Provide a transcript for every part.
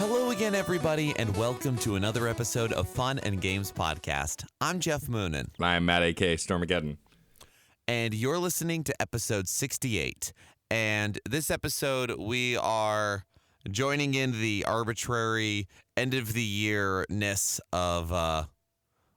Hello again, everybody, and welcome to another episode of Fun and Games Podcast. I'm Geoff Moonen. I'm Matt, a.k.a. Stormageddon. And you're listening to episode 68. And this episode, we are joining in the arbitrary end-of-the-year-ness of,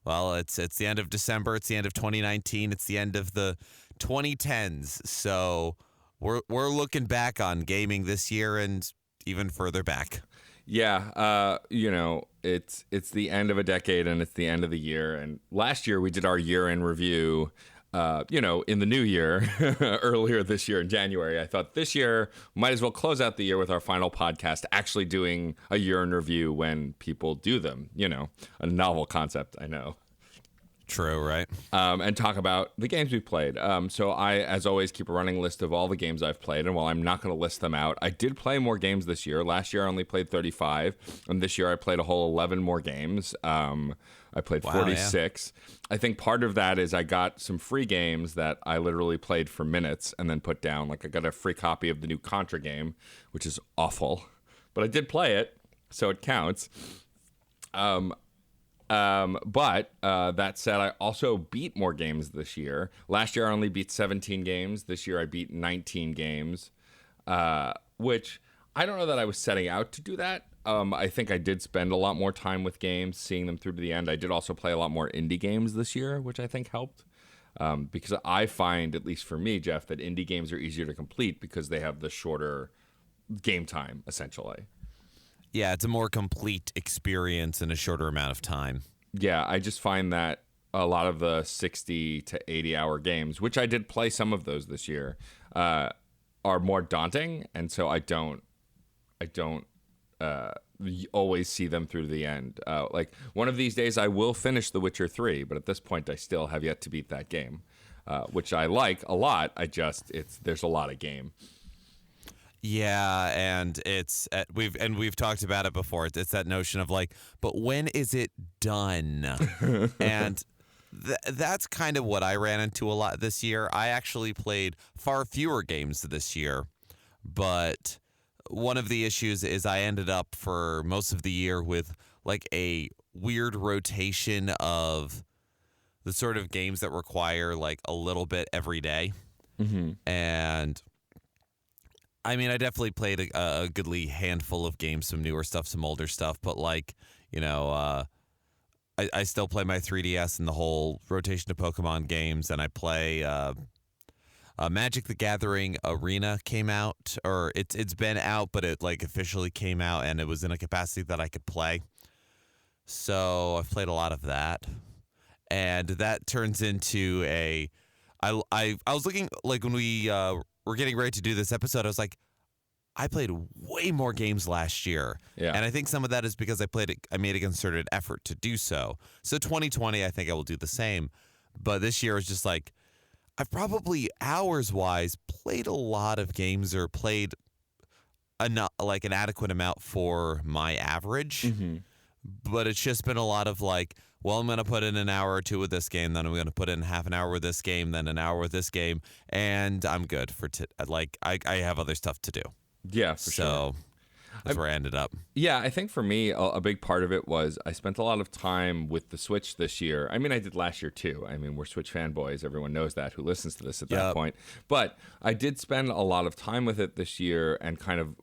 it's the end of December, it's the end of 2019, it's the end of the 2010s. So we're looking back on gaming this year and even further back. Yeah, it's the end of a decade and it's the end of the year. And last year we did our year-end review, in the new year, earlier this year in January. I thought this year might as well close out the year with our final podcast, actually doing a year-end review when people do them. A novel concept, I know. True, right? And talk about the games we've played. So I, as always, keep a running list of all the games I've played. And while I'm not going to list them out, I did play more games this year. Last year I only played 35. And this year I played a whole 11 more games. I played 46. Yeah. I think part of that is I got some free games that I literally played for minutes and then put down. Like I got a free copy of the new Contra game, which is awful. But I did play it, so it counts. But that said, I also beat more games this year. Last year I only beat 17 games. This year I beat 19 games, which I don't know that I was setting out to do that. I think I did spend a lot more time with games, seeing them through to the end. I did also play a lot more indie games this year, which I think helped. Because I find, at least for me, Geoff, that indie games are easier to complete because they have the shorter game time, essentially. Yeah, it's a more complete experience in a shorter amount of time. Yeah, I just find that a lot of the 60 to 80 hour games, which I did play some of those this year, are more daunting, and so I don't always see them through the end. Like one of these days I will finish The Witcher 3, but at this point I still have yet to beat that game, which I like a lot. There's a lot of game. Yeah, and we've talked about it before. It's that notion of like, but when is it done? And that's kind of what I ran into a lot this year. I actually played far fewer games this year, but one of the issues is I ended up for most of the year with like a weird rotation of the sort of games that require like a little bit every day. Mm-hmm. And I mean, I definitely played a goodly handful of games, some newer stuff, some older stuff, but like, I still play my 3DS and the whole rotation of Pokemon games, and I play Magic the Gathering Arena came out, or it's been out, but it like officially came out, and it was in a capacity that I could play. So I've played a lot of that, and that turns into I was looking like when we're getting ready to do this episode, I was like, I played way more games last year. Yeah. And I think some of that is because I made a concerted effort to do so. So 2020, I think I will do the same. But this year is just like, I've probably hours-wise played a lot of games or played an adequate amount for my average. Mm-hmm. But it's just been a lot of like, well, I'm going to put in an hour or two with this game, then I'm going to put in half an hour with this game, then an hour with this game, and I'm good for I have other stuff to do. Yeah, for sure. So that's where I ended up. Yeah, I think for me, a big part of it was I spent a lot of time with the Switch this year. I mean, I did last year too. I mean, we're Switch fanboys. Everyone knows that who listens to this at that point. But I did spend a lot of time with it this year and kind of,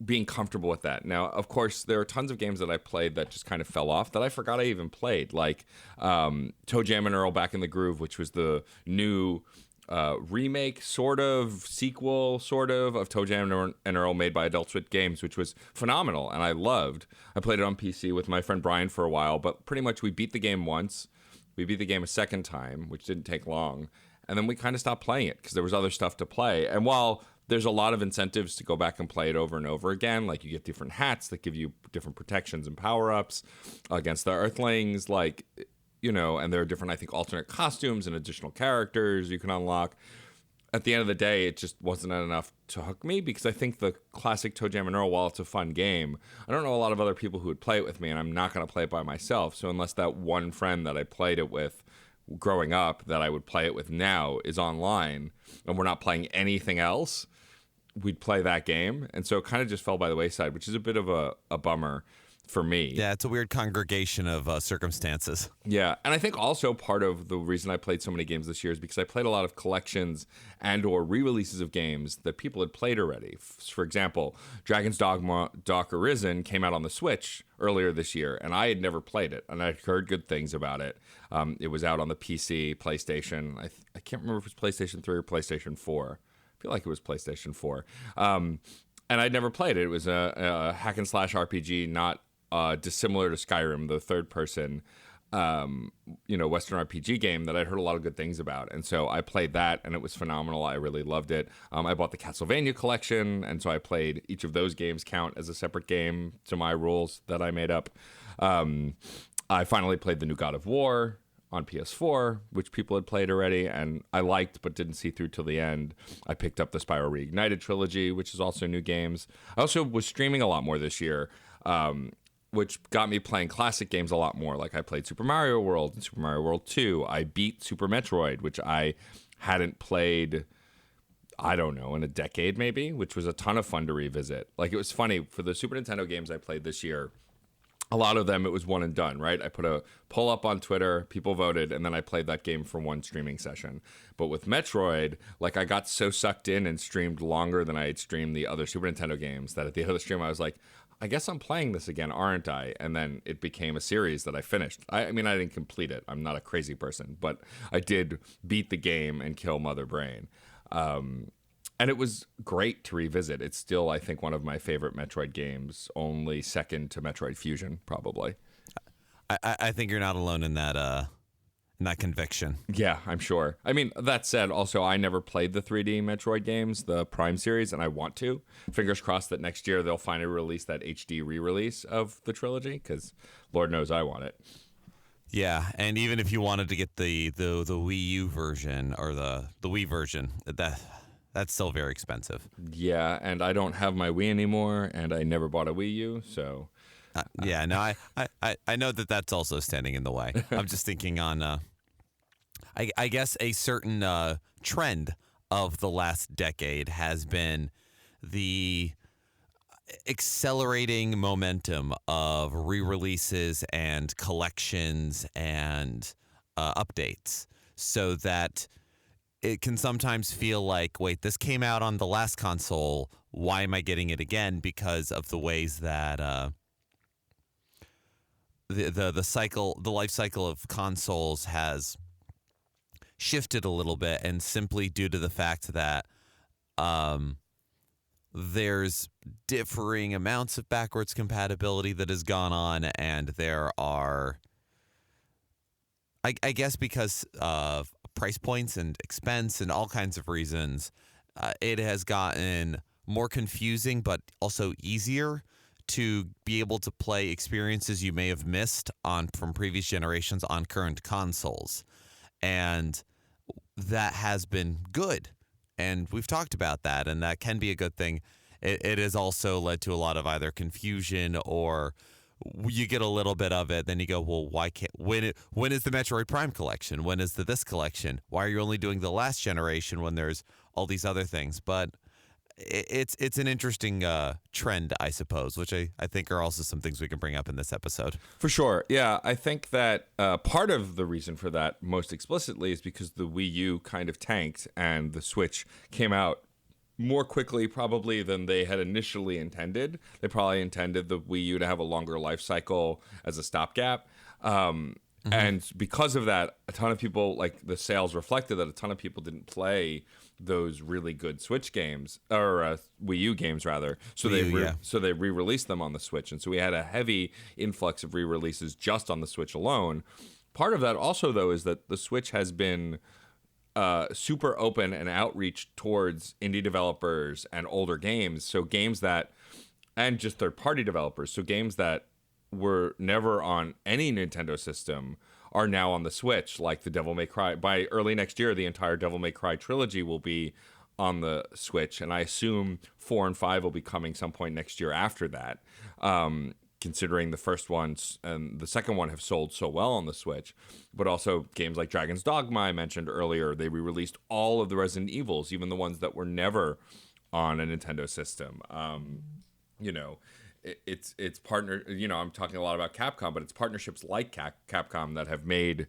being comfortable with that. Now, of course, there are tons of games that I played that just kind of fell off that I forgot I even played, like Toe Jam and Earl Back in the Groove, which was the new remake, sort of, sequel, sort of Toe Jam and Earl made by Adult Swim Games, which was phenomenal and I loved. I played it on PC with my friend Brian for a while, but pretty much we beat the game once. We beat the game a second time, which didn't take long. And then we kind of stopped playing it because there was other stuff to play. And while there's a lot of incentives to go back and play it over and over again, like you get different hats that give you different protections and power-ups against the Earthlings, and there are different, I think, alternate costumes and additional characters you can unlock. At the end of the day, it just wasn't enough to hook me because I think the classic Toe Jam and Earl, while it's a fun game, I don't know a lot of other people who would play it with me, and I'm not going to play it by myself. So unless that one friend that I played it with growing up that I would play it with now is online and we're not playing anything else, we'd play that game. And so it kind of just fell by the wayside, which is a bit of a bummer for me. Yeah, it's a weird congregation of circumstances. Yeah, and I think also part of the reason I played so many games this year is because I played a lot of collections and or re-releases of games that people had played already. For example, Dragon's Dogma Dark Arisen came out on the Switch earlier this year, and I had never played it, and I'd heard good things about it. It was out on the PC, PlayStation. I can't remember if it was PlayStation 3 or PlayStation 4. I feel like it was PlayStation 4. And I'd never played it. It was a hack and slash RPG, not dissimilar to Skyrim, the third person, Western RPG game that I'd heard a lot of good things about. And so I played that and it was phenomenal. I really loved it. I bought the Castlevania collection. And so I played each of those games count as a separate game to my rules that I made up. I finally played the new God of War on PS4, which people had played already, and I liked but didn't see through till the end. I picked up the Spyro Reignited trilogy, which is also new games. I also was streaming a lot more this year, which got me playing classic games a lot more. Like I played Super Mario World and Super Mario World 2. I beat Super Metroid, which I hadn't played, I don't know, in a decade maybe, which was a ton of fun to revisit. Like it was funny, for the Super Nintendo games I played this year, a lot of them, it was one and done, right? I put a poll up on Twitter, people voted, and then I played that game for one streaming session. But with Metroid, like I got so sucked in and streamed longer than I had streamed the other Super Nintendo games that at the end of the stream, I was like, I guess I'm playing this again, aren't I? And then it became a series that I finished. I mean, I didn't complete it. I'm not a crazy person, but I did beat the game and kill Mother Brain. And it was great to revisit. It's still, I think, one of my favorite Metroid games, only second to Metroid Fusion, probably. I think you're not alone in that conviction. Yeah, I'm sure. I mean, that said, also, I never played the 3D Metroid games, the Prime series, and I want to. Fingers crossed that next year they'll finally release that HD re-release of the trilogy, because Lord knows I want it. Yeah, and even if you wanted to get the Wii U version or the Wii version, that's still very expensive. Yeah, and I don't have my Wii anymore, and I never bought a Wii U, so... Yeah, no, I know that that's also standing in the way. I'm just thinking on, I guess a certain trend of the last decade has been the accelerating momentum of re-releases and collections and updates, so that it can sometimes feel like, wait, this came out on the last console. Why am I getting it again? Because of the ways that the life cycle of consoles has shifted a little bit, and simply due to the fact that there's differing amounts of backwards compatibility that has gone on, and there are, I guess, because of price points and expense and all kinds of reasons, it has gotten more confusing, but also easier to be able to play experiences you may have missed from previous generations on current consoles. And that has been good. And we've talked about that, and that can be a good thing. It has also led to a lot of either confusion, or you get a little bit of it, then you go, well, why can't, when is the Metroid Prime collection? When is this collection? Why are you only doing the last generation when there's all these other things? But it's an interesting trend, I suppose, which I think are also some things we can bring up in this episode. For sure. Yeah, I think that part of the reason for that most explicitly is because the Wii U kind of tanked and the Switch came out more quickly probably than they had initially intended. They probably intended the Wii U to have a longer life cycle as a stopgap. And because of that, a ton of people, like the sales reflected that a ton of people didn't play those really good Switch games, or Wii U games rather. So they re-released them on the Switch, and so we had a heavy influx of re-releases just on the Switch alone. Part of that also, though, is that the Switch has been super open and outreach towards indie developers and older games. So games that, and just third-party developers. So games that were never on any Nintendo system are now on the Switch, like the Devil May Cry. By early next year, the entire Devil May Cry trilogy will be on the Switch, and I assume 4 and 5 will be coming some point next year after that, considering the first one and the second one have sold so well on the Switch. But also games like Dragon's Dogma I mentioned earlier, they re-released all of the Resident Evils, even the ones that were never on a Nintendo system. You know, it's partner. You know, I'm talking a lot about Capcom, but it's partnerships like Capcom that have made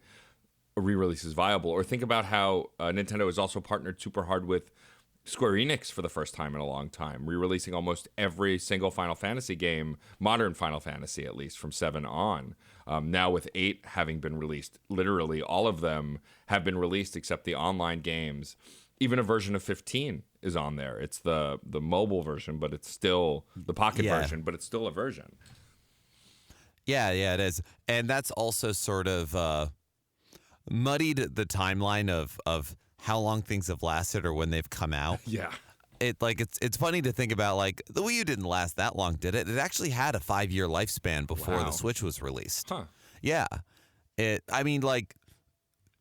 re-releases viable. Or think about how Nintendo has also partnered super hard with Square Enix for the first time in a long time, re-releasing almost every single Final Fantasy game, modern Final Fantasy at least, from 7 on. Now with 8 having been released, literally all of them have been released except the online games. Even a version of 15 is on there. It's the mobile version, but it's still the pocket version, but it's still a version. Yeah, it is. And that's also sort of muddied the timeline of how long things have lasted or when they've come out. Yeah. It's funny to think about, like, the Wii U didn't last that long, did it? It actually had a 5-year lifespan before the Switch was released. Huh. Yeah.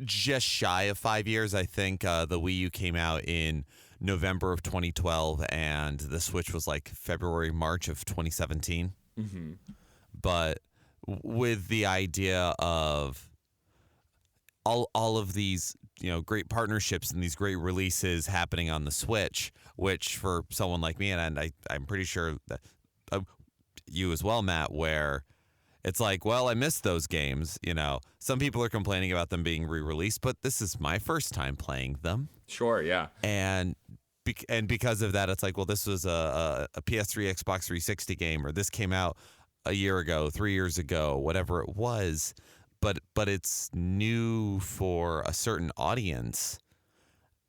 Just shy of 5 years. I think the Wii U came out in November of 2012 and the Switch was like February, March of 2017. Mm-hmm. But with the idea of all of these, you know, great partnerships and these great releases happening on the Switch, which for someone like me, and I'm pretty sure that you as well, Matt, where it's like, well, I missed those games. You know, some people are complaining about them being re-released, but this is my first time playing them. Sure, yeah. And because of that, it's like, well, this was a PS3, Xbox 360 game, or this came out a year ago, 3 years ago, whatever it was. But it's new for a certain audience.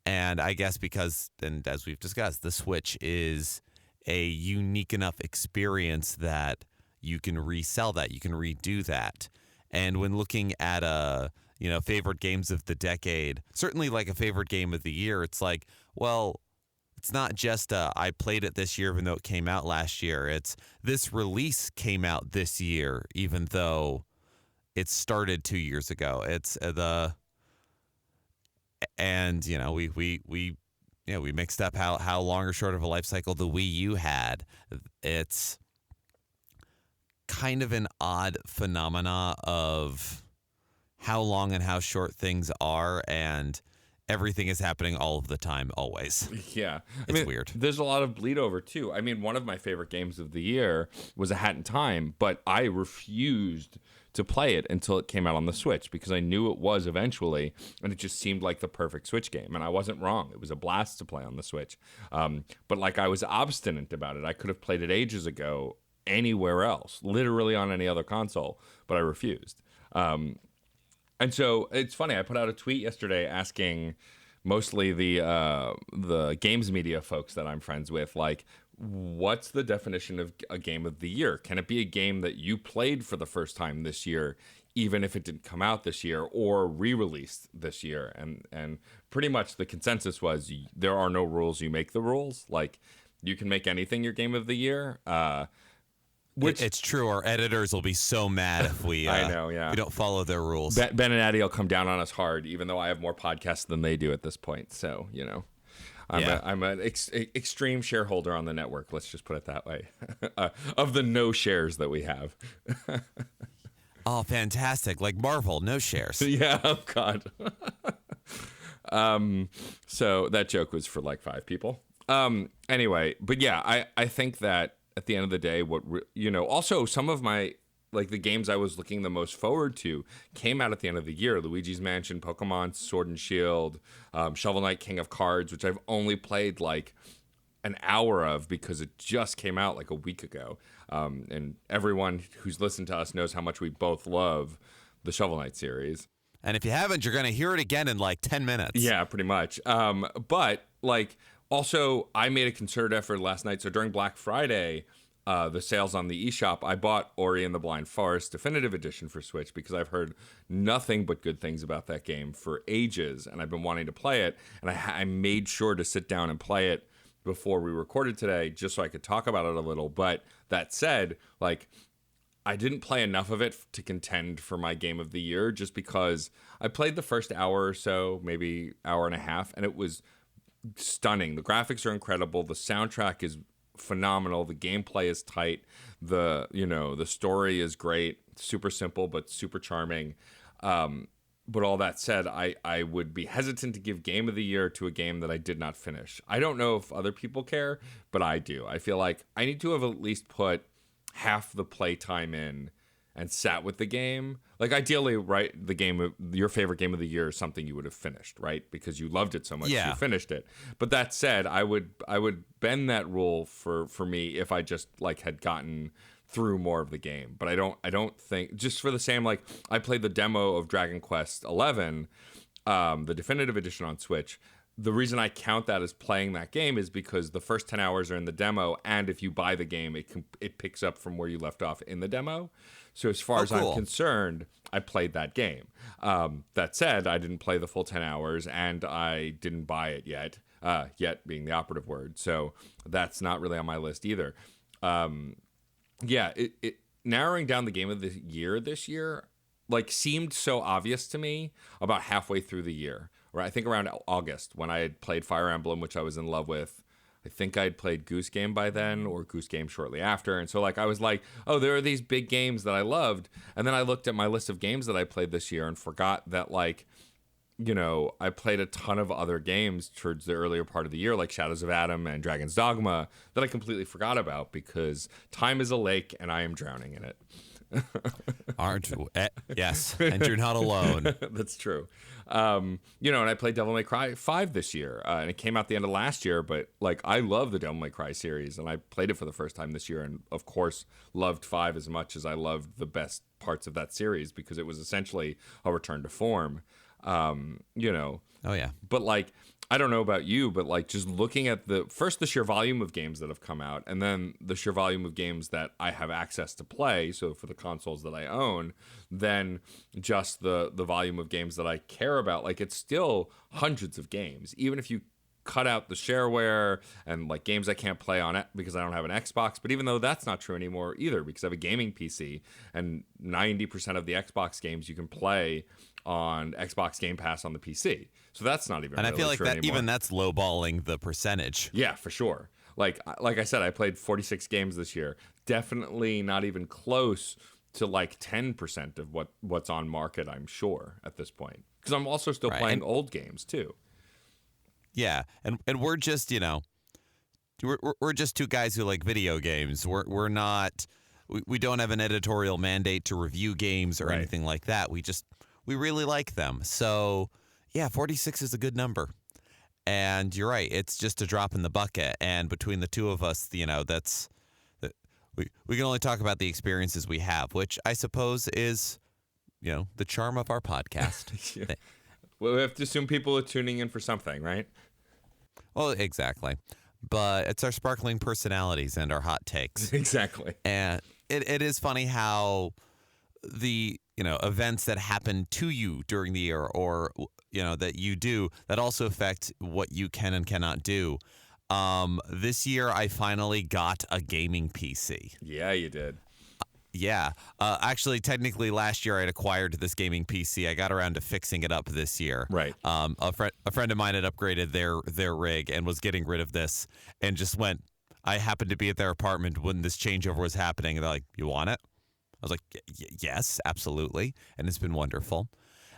And I guess because, and as we've discussed, the Switch is a unique enough experience that you can resell that, you can redo that. And when looking at favorite games of the decade, certainly like a favorite game of the year, it's like, well, it's not just I played it this year even though it came out last year. It's this release came out this year even though it started 2 years ago. It's we mixed up how long or short of a life cycle the Wii U had. It's kind of an odd phenomena of how long and how short things are, and everything is happening all of the time, always. Yeah. It's weird. There's a lot of bleed over, too. I mean, one of my favorite games of the year was A Hat in Time, but I refused to play it until it came out on the Switch because I knew it was eventually, and it just seemed like the perfect Switch game. And I wasn't wrong. It was a blast to play on the Switch. But like, I was obstinate about it. I could have played it ages ago anywhere else, literally on any other console, but I refused. And so it's funny. I put out a tweet yesterday asking mostly the games media folks that I'm friends with, like, what's the definition of a game of the year? Can it be a game that you played for the first time this year, even if it didn't come out this year, or re-released this year? And pretty much the consensus was there are no rules. You make the rules. Like, you can make anything your game of the year. Which it's true. Our editors will be so mad if we I know, yeah. we don't follow their rules. Ben and Addie will come down on us hard, even though I have more podcasts than they do at this point. So, you know, I'm an extreme shareholder on the network. Let's just put it that way. Of the no shares that we have. Oh, fantastic. Like Marvel, no shares. Yeah, oh God. So that joke was for like 5 people. Anyway, but yeah, I think that at the end of the day, also some of my, like, the games I was looking the most forward to came out at the end of the year. Luigi's Mansion, Pokemon Sword and Shield, Shovel Knight King of Cards, which I've only played like an hour of because it just came out like a week ago. And everyone who's listened to us knows how much we both love the Shovel Knight series. And if you haven't, you're going to hear it again in like 10 minutes. Yeah, pretty much. But like, also, I made a concerted effort last night. So during Black Friday, the sales on the eShop, I bought Ori and the Blind Forest Definitive Edition for Switch because I've heard nothing but good things about that game for ages, and I've been wanting to play it. And I made sure to sit down and play it before we recorded today just so I could talk about it a little. But that said, like, I didn't play enough of it to contend for my game of the year just because I played the first hour or so, maybe hour and a half, and it was stunning. The graphics are incredible. The soundtrack is phenomenal. The gameplay is tight. The story is great. Super simple but super charming. But all that said, I would be hesitant to give Game of the Year to a game that I did not finish. I don't know if other people care, but I do. I feel like I need to have at least put half the playtime in and sat with the game. Like ideally, right, your favorite game of the year is something you would have finished, right? Because you loved it so much, you finished it. But that said, I would bend that rule for me if I just like had gotten through more of the game. But I don't think, just for the same, like I played the demo of Dragon Quest 11, the definitive edition on Switch. The reason I count that as playing that game is because the first 10 hours are in the demo, and if you buy the game, it picks up from where you left off in the demo. So as far as I'm concerned, I played that game. That said, I didn't play the full 10 hours, and I didn't buy it yet, yet being the operative word. So that's not really on my list either. It narrowing down the game of the year this year like seemed so obvious to me about halfway through the year. Right, I think around August when I had played Fire Emblem, which I was in love with. I think I'd played Goose Game by then, or Goose Game shortly after. And so like I was like, oh, there are these big games that I loved. And then I looked at my list of games that I played this year and forgot that like, you know, I played a ton of other games towards the earlier part of the year, like Shadows of Adam and Dragon's Dogma, that I completely forgot about because time is a lake and I am drowning in it. Aren't yes, and you're not alone. That's true. You know, and I played Devil May Cry 5 this year, and it came out the end of last year, but like I love the Devil May Cry series, and I played it for the first time this year, and of course loved 5 as much as I loved the best parts of that series because it was essentially a return to form. You know. Oh yeah. But like, I don't know about you, but like just looking at the sheer volume of games that have come out, and then the sheer volume of games that I have access to play, so for the consoles that I own, then just the volume of games that I care about, like it's still hundreds of games, even if you cut out the shareware and like games I can't play on it because I don't have an Xbox. But even though that's not true anymore either, because I have a gaming PC, and 90% of the Xbox games you can play on Xbox Game Pass on the PC. So that's not even. And really I feel like true that anymore. even that's lowballing the percentage. Yeah, for sure. Like I said, I played 46 games this year. Definitely not even close to like 10% of what's on market, I'm sure, at this point. Because I'm also still playing old games too. Yeah, and we're just, you know, we're just two guys who like video games. We're not, we don't have an editorial mandate to review games or anything like that. We really like them. So yeah, 46 is a good number. And you're right, it's just a drop in the bucket. And between the two of us, you know, we can only talk about the experiences we have, which I suppose is, you know, the charm of our podcast. Yeah. Well, we have to assume people are tuning in for something, right? Well, exactly. But it's our sparkling personalities and our hot takes. Exactly. And it is funny how the, you know, events that happen to you during the year or, you know, that you do that also affect what you can and cannot do. This year, I finally got a gaming PC. Yeah, you did. Yeah. Actually, technically, last year I'd acquired this gaming PC. I got around to fixing it up this year. Right. A friend of mine had upgraded their rig and was getting rid of this and just went. I happened to be at their apartment when this changeover was happening, and they're like, "You want it?" I was like, "Yes, absolutely," and it's been wonderful.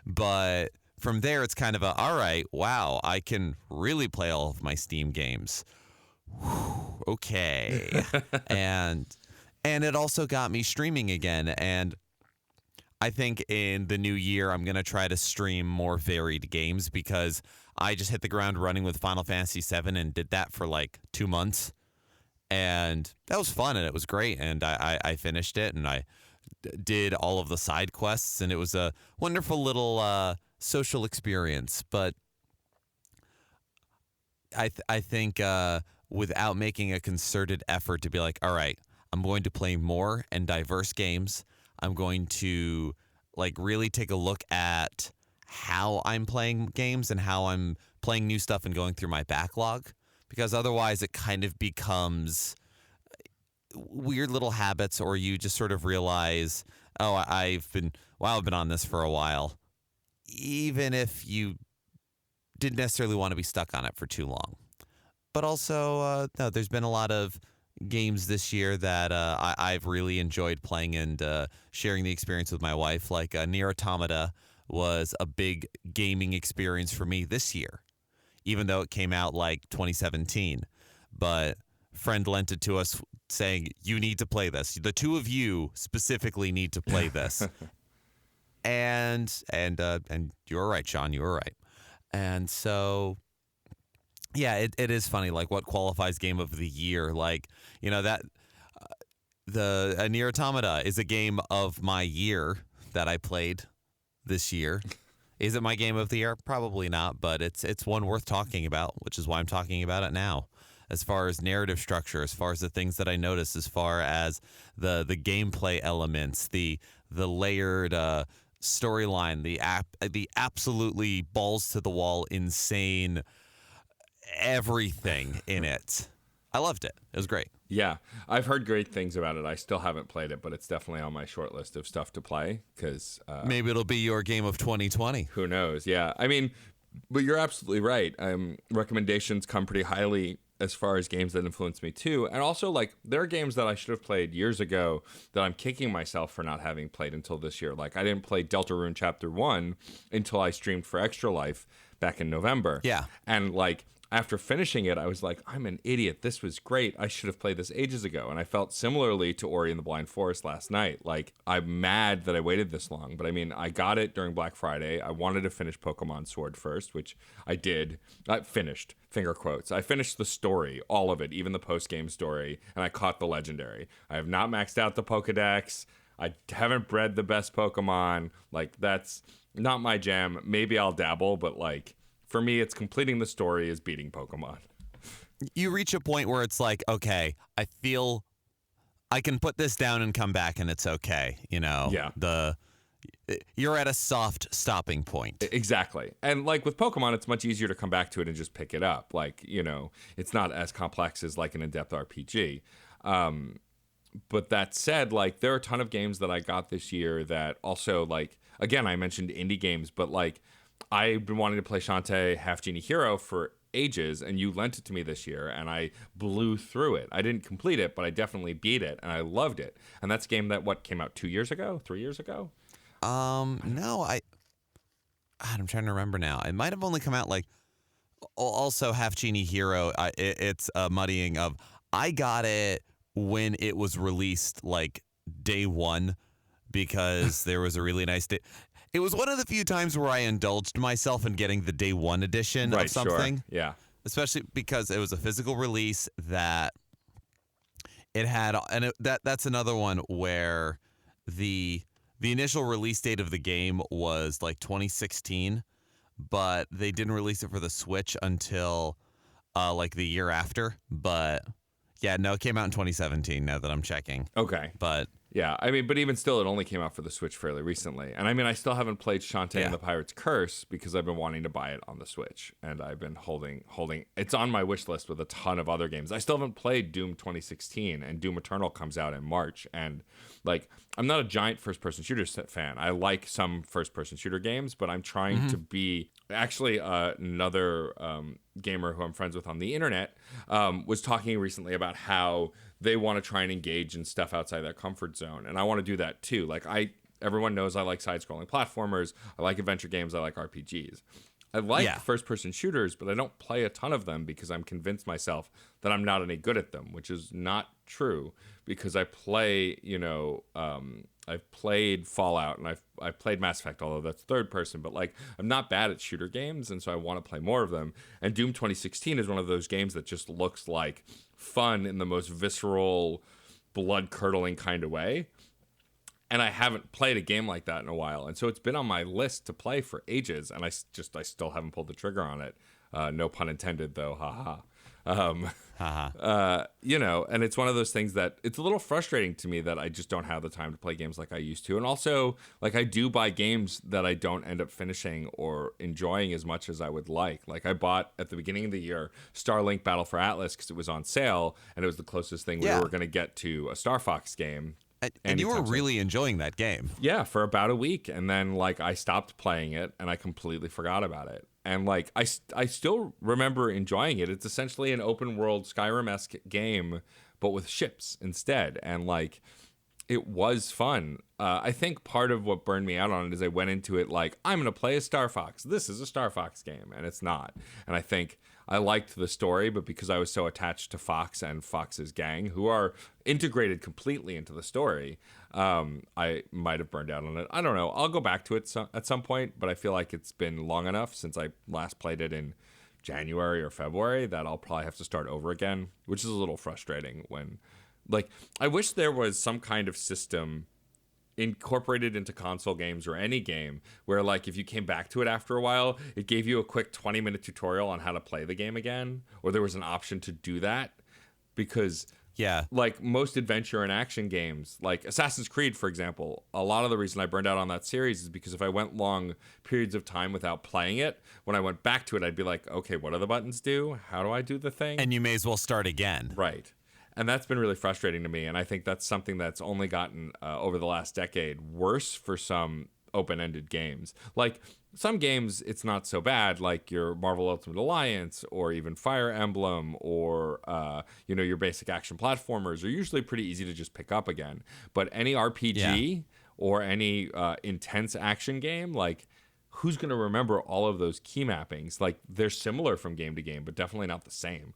But from there, it's kind of all right, wow, I can really play all of my Steam games. Whew, okay, And it also got me streaming again. And I think in the new year, I'm going to try to stream more varied games because I just hit the ground running with Final Fantasy VII and did that for like 2 months. And that was fun and it was great. And I finished it and I did all of the side quests. And it was a wonderful little social experience. But I think without making a concerted effort to be like, all right, I'm going to play more and diverse games. I'm going to like really take a look at how I'm playing games and how I'm playing new stuff and going through my backlog, because otherwise it kind of becomes weird little habits, or you just sort of realize, oh, I've been on this for a while, even if you didn't necessarily want to be stuck on it for too long. But also, no, there's been a lot of games this year that I've really enjoyed playing and sharing the experience with my wife, like Nier Automata was a big gaming experience for me this year, even though it came out like 2017. But friend lent it to us saying, you need to play this. The two of you specifically need to play this. and you were right, Sean, you were right. And so, yeah, it is funny, like what qualifies game of the year. Like, that the Nier Automata is a game of my year that I played this year. Is it my game of the year? Probably not, but it's one worth talking about, which is why I'm talking about it now. As far as narrative structure, as far as the things that I noticed, as far as the gameplay elements, the layered storyline, the absolutely balls to the wall, insane everything in it. I loved it. It was great. Yeah, I've heard great things about it. I still haven't played it, but it's definitely on my short list of stuff to play because maybe it'll be your game of 2020. Who knows? Yeah, I mean, but you're absolutely right. Recommendations come pretty highly as far as games that influence me too, and also like there are games that I should have played years ago that I'm kicking myself for not having played until this year. Like I didn't play Deltarune Chapter 1 until I streamed for Extra Life back in November. Yeah, and like. After finishing it, I was like, I'm an idiot. This was great. I should have played this ages ago. And I felt similarly to Ori and the Blind Forest last night. Like, I'm mad that I waited this long. But I mean, I got it during Black Friday. I wanted to finish Pokemon Sword first, which I did. I finished, finger quotes. I finished the story, all of it, even the post-game story. And I caught the legendary. I have not maxed out the Pokedex. I haven't bred the best Pokemon. Like, that's not my jam. Maybe I'll dabble, but like... For me, it's completing the story is beating Pokemon. You reach a point where it's like, okay, I feel I can put this down and come back and it's okay. Yeah. You're at a soft stopping point. Exactly. And like with Pokemon, it's much easier to come back to it and just pick it up. Like, it's not as complex as like an in-depth RPG. But that said, like there are a ton of games that I got this year that also like, again, I mentioned indie games, but like, I've been wanting to play Shantae Half Genie Hero for ages, and you lent it to me this year, and I blew through it. I didn't complete it, but I definitely beat it, and I loved it. And that's a game that, came out 2 years ago? 3 years ago? No, I'm trying to remember now. It might have only come out, like, also Half Genie Hero, it's a muddying of, I got it when it was released, like, day one, because there was a really nice day. It was one of the few times where I indulged myself in getting the day one edition of something. Sure. Yeah. Especially because it was a physical release that it had, and that's another one where the initial release date of the game was like 2016, but they didn't release it for the Switch until like the year after. But yeah, no, it came out in 2017 now that I'm checking. Okay. But yeah, I mean, but even still, it only came out for the Switch fairly recently. And I mean, I still haven't played Shantae and the Pirate's Curse because I've been wanting to buy it on the Switch. And I've been holding. It's on my wish list with a ton of other games. I still haven't played Doom 2016, and Doom Eternal comes out in March. And like, I'm not a giant first-person shooter fan. I like some first-person shooter games, but I'm trying to be... Actually, another gamer who I'm friends with on the internet was talking recently about how they want to try and engage in stuff outside their comfort zone. And I want to do that too. Like everyone knows I like side-scrolling platformers. I like adventure games. I like RPGs. I like first-person shooters, but I don't play a ton of them because I'm convinced myself that I'm not any good at them, which is not true because I play, I've played Fallout and I've played Mass Effect, although that's third person, but like I'm not bad at shooter games, and so I want to play more of them. And Doom 2016 is one of those games that just looks like fun in the most visceral, blood-curdling kind of way. And I haven't played a game like that in a while. And so it's been on my list to play for ages, and I still haven't pulled the trigger on it. No pun intended, though. Ha ha. And it's one of those things that it's a little frustrating to me that I just don't have the time to play games like I used to. And also, like, I do buy games that I don't end up finishing or enjoying as much as I would like. Like, I bought at the beginning of the year Starlink Battle for Atlas because it was on sale, and it was the closest thing we were going to get to a Star Fox game. And you were really enjoying that game. Yeah, for about a week. And then, like, I stopped playing it, and I completely forgot about it. And, like, I still remember enjoying it. It's essentially an open-world Skyrim-esque game, but with ships instead. And, like, it was fun. I think part of what burned me out on it is I went into it like, I'm going to play as Star Fox. This is a Star Fox game, and it's not. And I think I liked the story, but because I was so attached to Fox and Fox's gang, who are integrated completely into the story, I might have burned out on it. I don't know. I'll go back to it at some point, but I feel like it's been long enough since I last played it in January or February that I'll probably have to start over again, which is a little frustrating when... Like, I wish there was some kind of system incorporated into console games or any game where, like, if you came back to it after a while, it gave you a quick 20-minute tutorial on how to play the game again, or there was an option to do that. Because, like, most adventure and action games, like Assassin's Creed, for example, a lot of the reason I burned out on that series is because if I went long periods of time without playing it, when I went back to it, I'd be like, okay, what do the buttons do? How do I do the thing? And you may as well start again. Right. And that's been really frustrating to me. And I think that's something that's only gotten over the last decade worse for some open-ended games. Like some games, it's not so bad, like your Marvel Ultimate Alliance or even Fire Emblem or, your basic action platformers are usually pretty easy to just pick up again. But any RPG or any intense action game, like who's going to remember all of those key mappings? Like they're similar from game to game, but definitely not the same.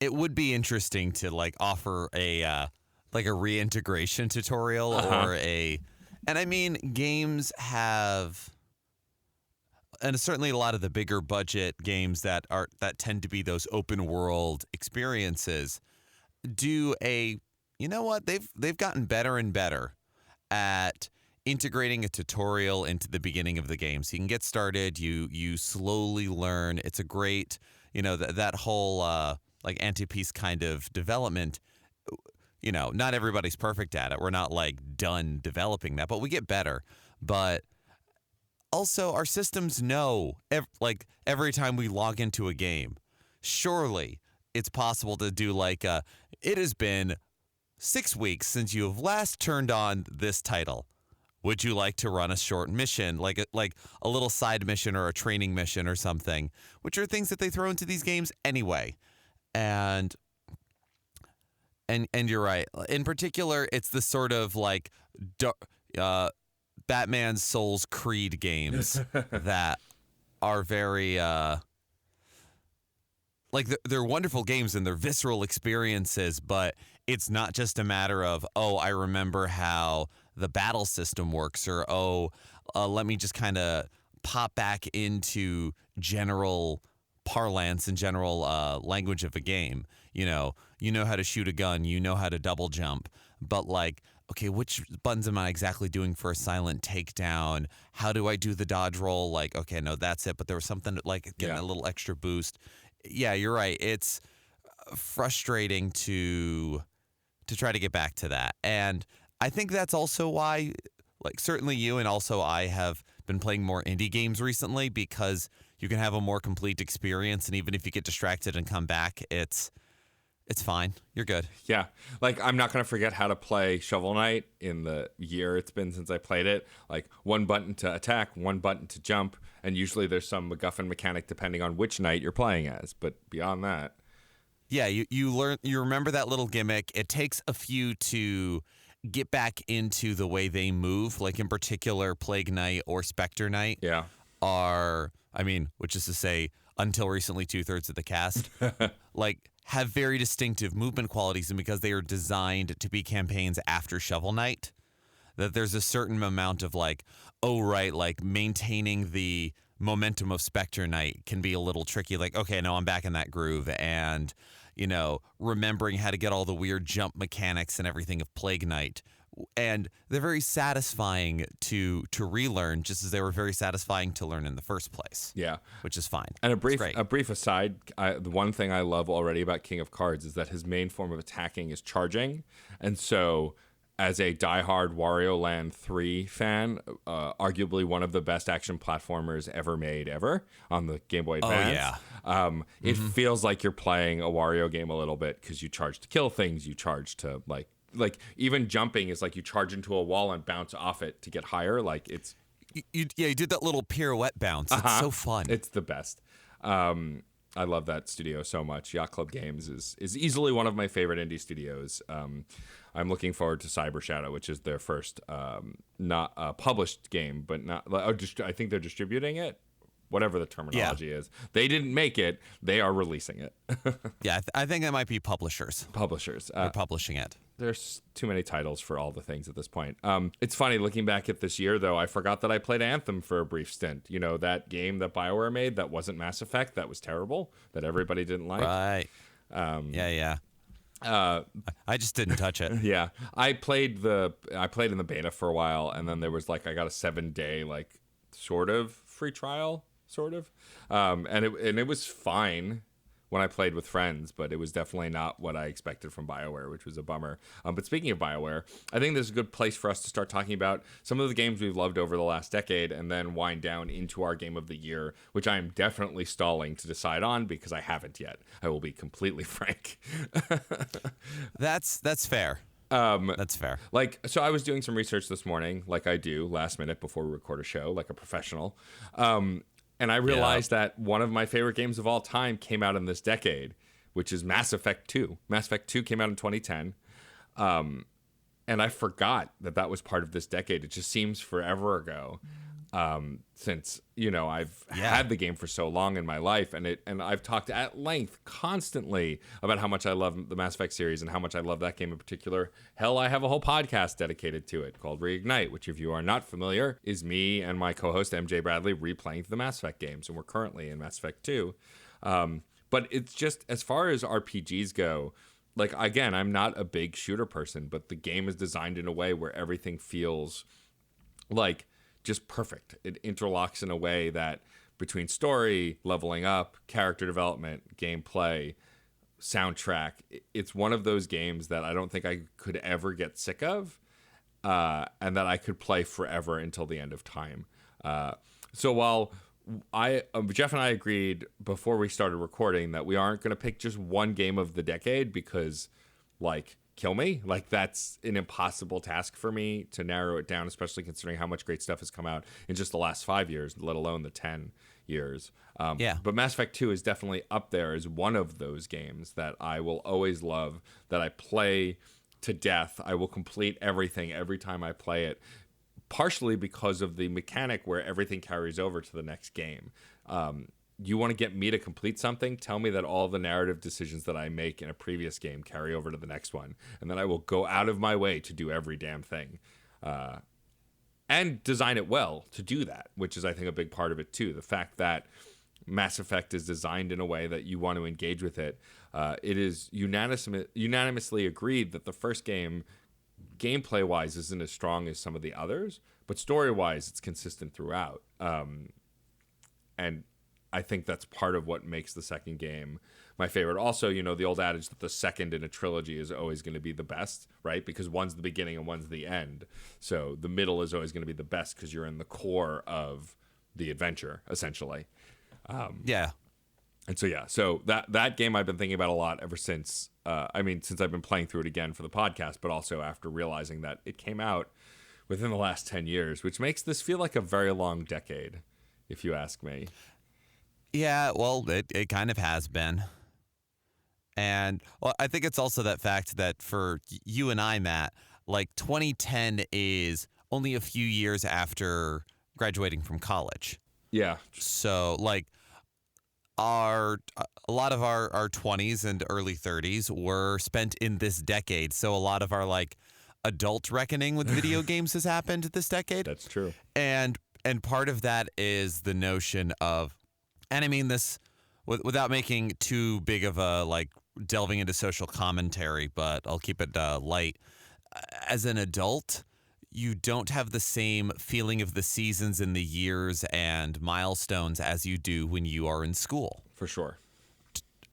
It would be interesting to like offer a reintegration tutorial and I mean games have, and certainly a lot of the bigger budget games that tend to be those open world experiences do they've gotten better and better at integrating a tutorial into the beginning of the game, so you can get started. You slowly learn. It's a great that whole like anti-piece kind of development, not everybody's perfect at it. We're not like done developing that, but we get better. But also our systems know every time we log into a game, surely it's possible to do like it has been 6 weeks since you have last turned on this title. Would you like to run a short mission, like a little side mission or a training mission or something, which are things that they throw into these games anyway. And you're right. In particular, it's the sort of like Batman Souls Creed games that are very they're wonderful games and they're visceral experiences, but it's not just a matter of, I remember how the battle system works, or let me just kind of pop back into general parlance and general language of a game. You know how to shoot a gun, you know how to double jump, but like, okay, which buttons am I exactly doing for a silent takedown? How do I do the dodge roll? Like, okay, no, that's it, but there was something like getting a little extra boost. Yeah, you're right. It's frustrating to try to get back to that. And I think that's also why, like, certainly you and also I have been playing more indie games recently, because you can have a more complete experience, and even if you get distracted and come back, it's fine. You're good. Yeah. Like, I'm not going to forget how to play Shovel Knight in the year it's been since I played it. Like, one button to attack, one button to jump, and usually there's some MacGuffin mechanic depending on which knight you're playing as. But beyond that... Yeah, you remember that little gimmick. It takes a few to get back into the way they move. Like, in particular, Plague Knight or Spectre Knight which is to say, until recently, 2/3 of the cast, have very distinctive movement qualities, and because they are designed to be campaigns after Shovel Knight, that there's a certain amount of maintaining the momentum of Spectre Knight can be a little tricky. Like, okay, no, I'm back in that groove, and remembering how to get all the weird jump mechanics and everything of Plague Knight. And they're very satisfying to relearn, just as they were very satisfying to learn in the first place. Yeah, which is fine. And a brief aside, the one thing I love already about King of Cards is that his main form of attacking is charging, and so as a diehard Wario Land 3 fan, arguably one of the best action platformers ever made on the Game Boy Advance. Oh, yeah. It feels like you're playing a Wario game a little bit, because you charge to kill things, you charge to like even jumping is like you charge into a wall and bounce off it to get higher. Like you did that little pirouette bounce. It's so fun. It's the best. I love that studio so much. Yacht Club Games is easily one of my favorite indie studios. I'm looking forward to Cyber Shadow, which is their first not published game, but not. I think they're distributing it. Whatever the terminology is, they didn't make it. They are releasing it. Yeah, I think that might be publishers. They're publishing it. There's too many titles for all the things at this point. It's funny looking back at this year, though. I forgot that I played Anthem for a brief stint. You know, that game that BioWare made that wasn't Mass Effect, that was terrible, that everybody didn't like. Right. Yeah. I just didn't touch it. Yeah, I played in the beta for a while, and then there was I got a 7-day sort of free trial, sort of, and it was fine when I played with friends, but it was definitely not what I expected from BioWare, which was a bummer. But speaking of BioWare, I think this is a good place for us to start talking about some of the games we've loved over the last decade, and then wind down into our game of the year, which I am definitely stalling to decide on because I haven't yet. I will be completely frank. That's fair. That's fair. So I was doing some research this morning, like I do last minute before we record a show, like a professional. And I realized that one of my favorite games of all time came out in this decade, which is Mass Effect 2. Mass Effect 2 came out in 2010. And I forgot that was part of this decade. It just seems forever ago. Since I've had the game for so long in my life, and I've talked at length constantly about how much I love the Mass Effect series and how much I love that game in particular. Hell, I have a whole podcast dedicated to it called Reignite, which, if you are not familiar, is me and my co-host MJ Bradley replaying the Mass Effect games, and we're currently in Mass Effect 2. But it's just, as far as RPGs go, again, I'm not a big shooter person, but the game is designed in a way where everything feels just perfect. It interlocks in a way that between story, leveling up, character development, gameplay, soundtrack, it's one of those games that I don't think I could ever get sick of, and that I could play forever until the end of time. So while Geoff and I agreed before we started recording that we aren't going to pick just one game of the decade because, kill me. That's an impossible task for me to narrow it down, especially considering how much great stuff has come out in just the last 5 years, let alone the 10 years. But Mass Effect 2 is definitely up there as one of those games that I will always love, that I play to death. I will complete everything every time I play it, partially because of the mechanic where everything carries over to the next game. You want to get me to complete something, tell me that all the narrative decisions that I make in a previous game carry over to the next one, and then I will go out of my way to do every damn thing. And design it well to do that, which is, I think, a big part of it too. The fact that Mass Effect is designed in a way that you want to engage with it. It is unanimously agreed that the first game, gameplay-wise, isn't as strong as some of the others, but story-wise, it's consistent throughout. And I think that's part of what makes the second game my favorite. Also, the old adage that the second in a trilogy is always going to be the best, right? Because one's the beginning and one's the end. So the middle is always going to be the best because you're in the core of the adventure, essentially. And so that game I've been thinking about a lot ever since, since I've been playing through it again for the podcast, but also after realizing that it came out within the last 10 years, which makes this feel like a very long decade, if you ask me. Yeah, well, it kind of has been. And I think it's also that fact that for you and I, Matt, 2010 is only a few years after graduating from college. Yeah. So, a lot of our 20s and early 30s were spent in this decade. So a lot of our, adult reckoning with video games has happened this decade. That's true. And part of that is the notion of, and I mean this without making too big of a delving into social commentary, but I'll keep it light. As an adult, you don't have the same feeling of the seasons and the years and milestones as you do when you are in school. For sure.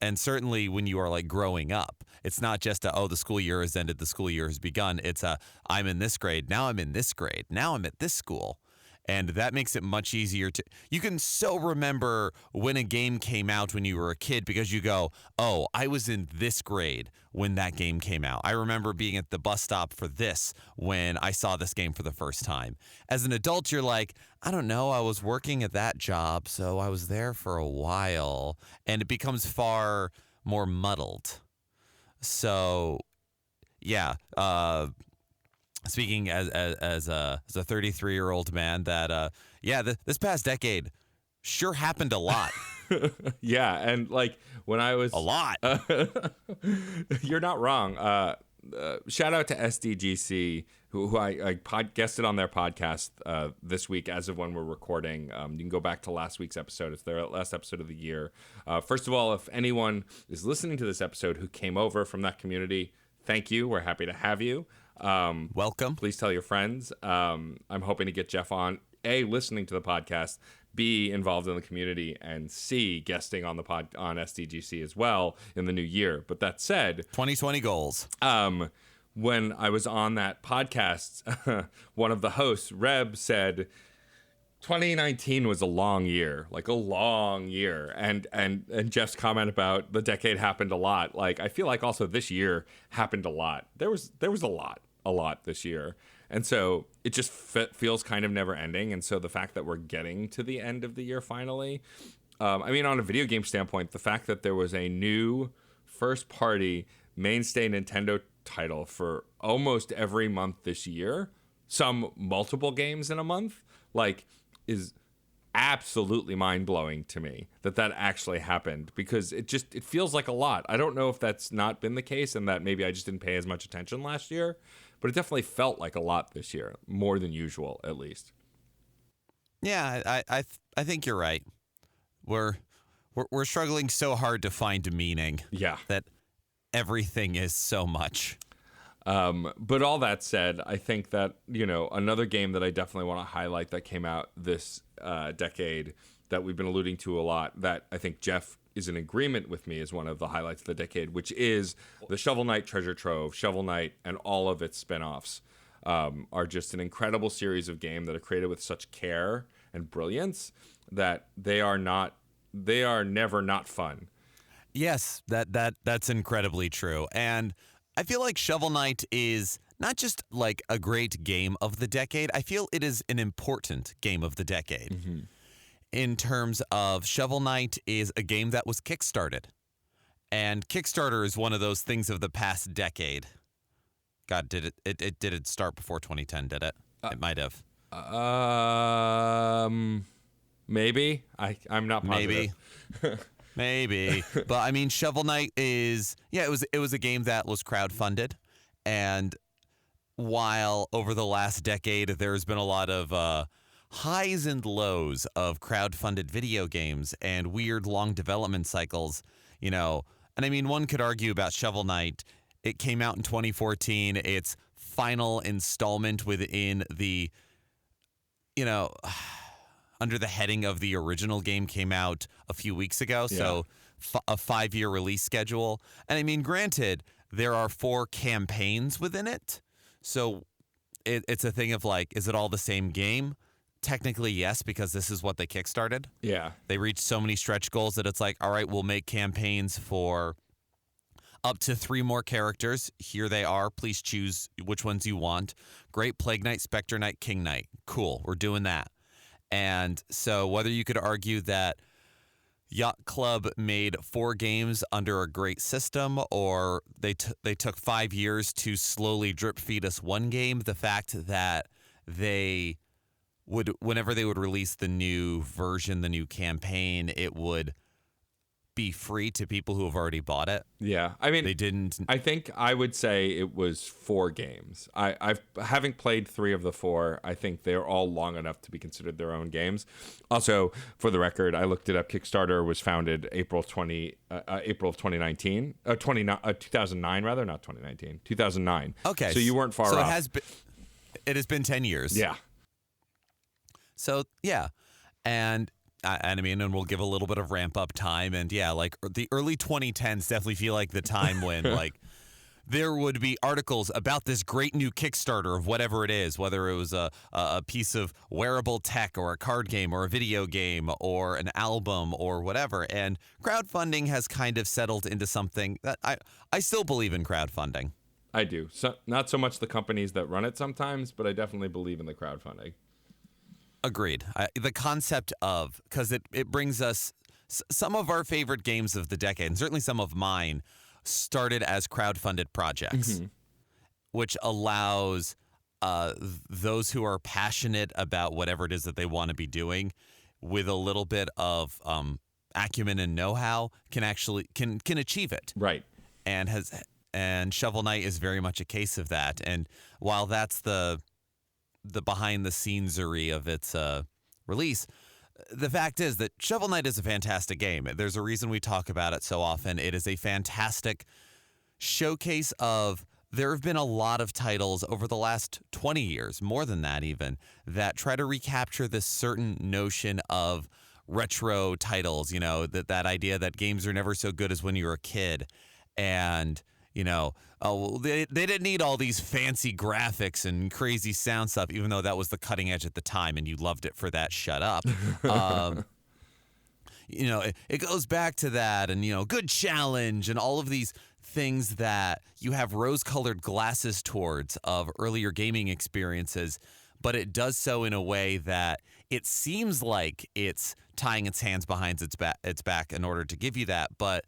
And certainly when you are growing up, it's not just the school year has ended, the school year has begun. It's I'm in this grade, now I'm in this grade, now I'm at this school. And that makes it much easier to. You can so remember when a game came out when you were a kid because you go, oh, I was in this grade when that game came out. I remember being at the bus stop for this when I saw this game for the first time. As an adult, you're like, I don't know, I was working at that job, so I was there for a while. And it becomes far more muddled. So, yeah. Speaking as a 33-year-old man, that this past decade sure happened a lot. Yeah, and like when I was a lot. You're not wrong. Shout out to SDGC, who I guested on their podcast this week as of when we're recording. You can go back to last week's episode. It's their last episode of the year. First of all, if anyone is listening to this episode who came over from that community, thank you. We're happy to have you. Welcome. Please tell your friends. I'm hoping to get Geoff on, A, listening to the podcast, B, involved in the community, and C, guesting on the on SDGC as well in the new year. But that said, 2020 goals. When I was on that podcast, one of the hosts, Reb, said 2019 was a long year, like a long year. And Jeff's comment about the decade happened a lot. Like, I feel like also this year happened a lot. There was a lot this year. And so it just feels kind of never ending. And so the fact that we're getting to the end of the year finally, on a video game standpoint, the fact that there was a new first party mainstay Nintendo title for almost every month this year, some multiple games in a month, like, is absolutely mind-blowing to me that actually happened, because it feels like a lot. I don't know if that's not been the case and that maybe I just didn't pay as much attention last year, but it definitely felt like a lot this year, more than usual, at least. Yeah, I think you're right. We're struggling so hard to find meaning. Yeah. That everything is so much. But all that said, I think that, another game that I definitely want to highlight that came out this decade that we've been alluding to a lot, that I think Geoff is in agreement with me as one of the highlights of the decade, which is the Shovel Knight Treasure Trove. Shovel Knight and all of its spinoffs are just an incredible series of games that are created with such care and brilliance that they are never not fun. Yes, that's incredibly true. And I feel like Shovel Knight is not just like a great game of the decade. I feel it is an important game of the decade. Mm-hmm. In terms of Shovel Knight is a game that was kickstarted. And Kickstarter is one of those things of the past decade. God, did it start before 2010, did it? It might have. Maybe. I'm not positive. Maybe. Maybe. But I mean, Shovel Knight is, it was a game that was crowdfunded. And while over the last decade, there's been a lot of highs and lows of crowdfunded video games and weird long development cycles, and I mean, one could argue about Shovel Knight. It came out in 2014. Its final installment within the, under the heading of the original game came out a few weeks ago. Yeah. So a 5-year release schedule. And I mean, granted, there are 4 campaigns within it. So it's a thing of like, is it all the same game? Technically, yes, because this is what they kickstarted. Yeah. They reached so many stretch goals that it's like, all right, we'll make campaigns for up to 3 more characters. Here they are. Please choose which ones you want. Great. Plague Knight, Spectre Knight, King Knight. Cool. We're doing that. And so whether you could argue that Yacht Club made 4 games under a great system, or they took 5 years to slowly drip feed us one game, the fact that they would, whenever they would release the new version, the new campaign, it would be free to people who have already bought it. Yeah. I mean, they didn't. I think I would say it was 4 games. Having played 3 of the 4, I think they're all long enough to be considered their own games. Also, for the record, I looked it up. Kickstarter was founded April of 2019, 2009 rather, not 2019, 2009. Okay. So you weren't far off. It has been 10 years. Yeah. So, yeah. And we'll give a little bit of ramp up time. And yeah, like the early 2010s definitely feel like the time when like there would be articles about this great new Kickstarter of whatever it is, whether it was a piece of wearable tech or a card game or a video game or an album or whatever. And crowdfunding has kind of settled into something that I still believe in crowdfunding. I do. So, not so much the companies that run it sometimes, but I definitely believe in the crowdfunding. Agreed. The concept of, because it brings us some of our favorite games of the decade, and certainly some of mine, started as crowdfunded projects, which allows those who are passionate about whatever it is that they want to be doing with a little bit of acumen and know-how can achieve it. Right. And Shovel Knight is very much a case of that. And while that's the behind the scenesery of its release, the fact is that Shovel Knight is a fantastic game. There's a reason we talk about it so often. It is a fantastic showcase of, there have been a lot of titles over the last 20 years, more than that even, that try to recapture this certain notion of retro titles, you know, that idea that games are never so good as when you were a kid. And, you know, they didn't need all these fancy graphics and crazy sound stuff, even though that was the cutting edge at the time and you loved it for that. Shut up. You know, it goes back to that, and, you know, good challenge and all of these things that you have rose-colored glasses towards of earlier gaming experiences, but it does so in a way that it seems like it's tying its hands behind its back in order to give you that, but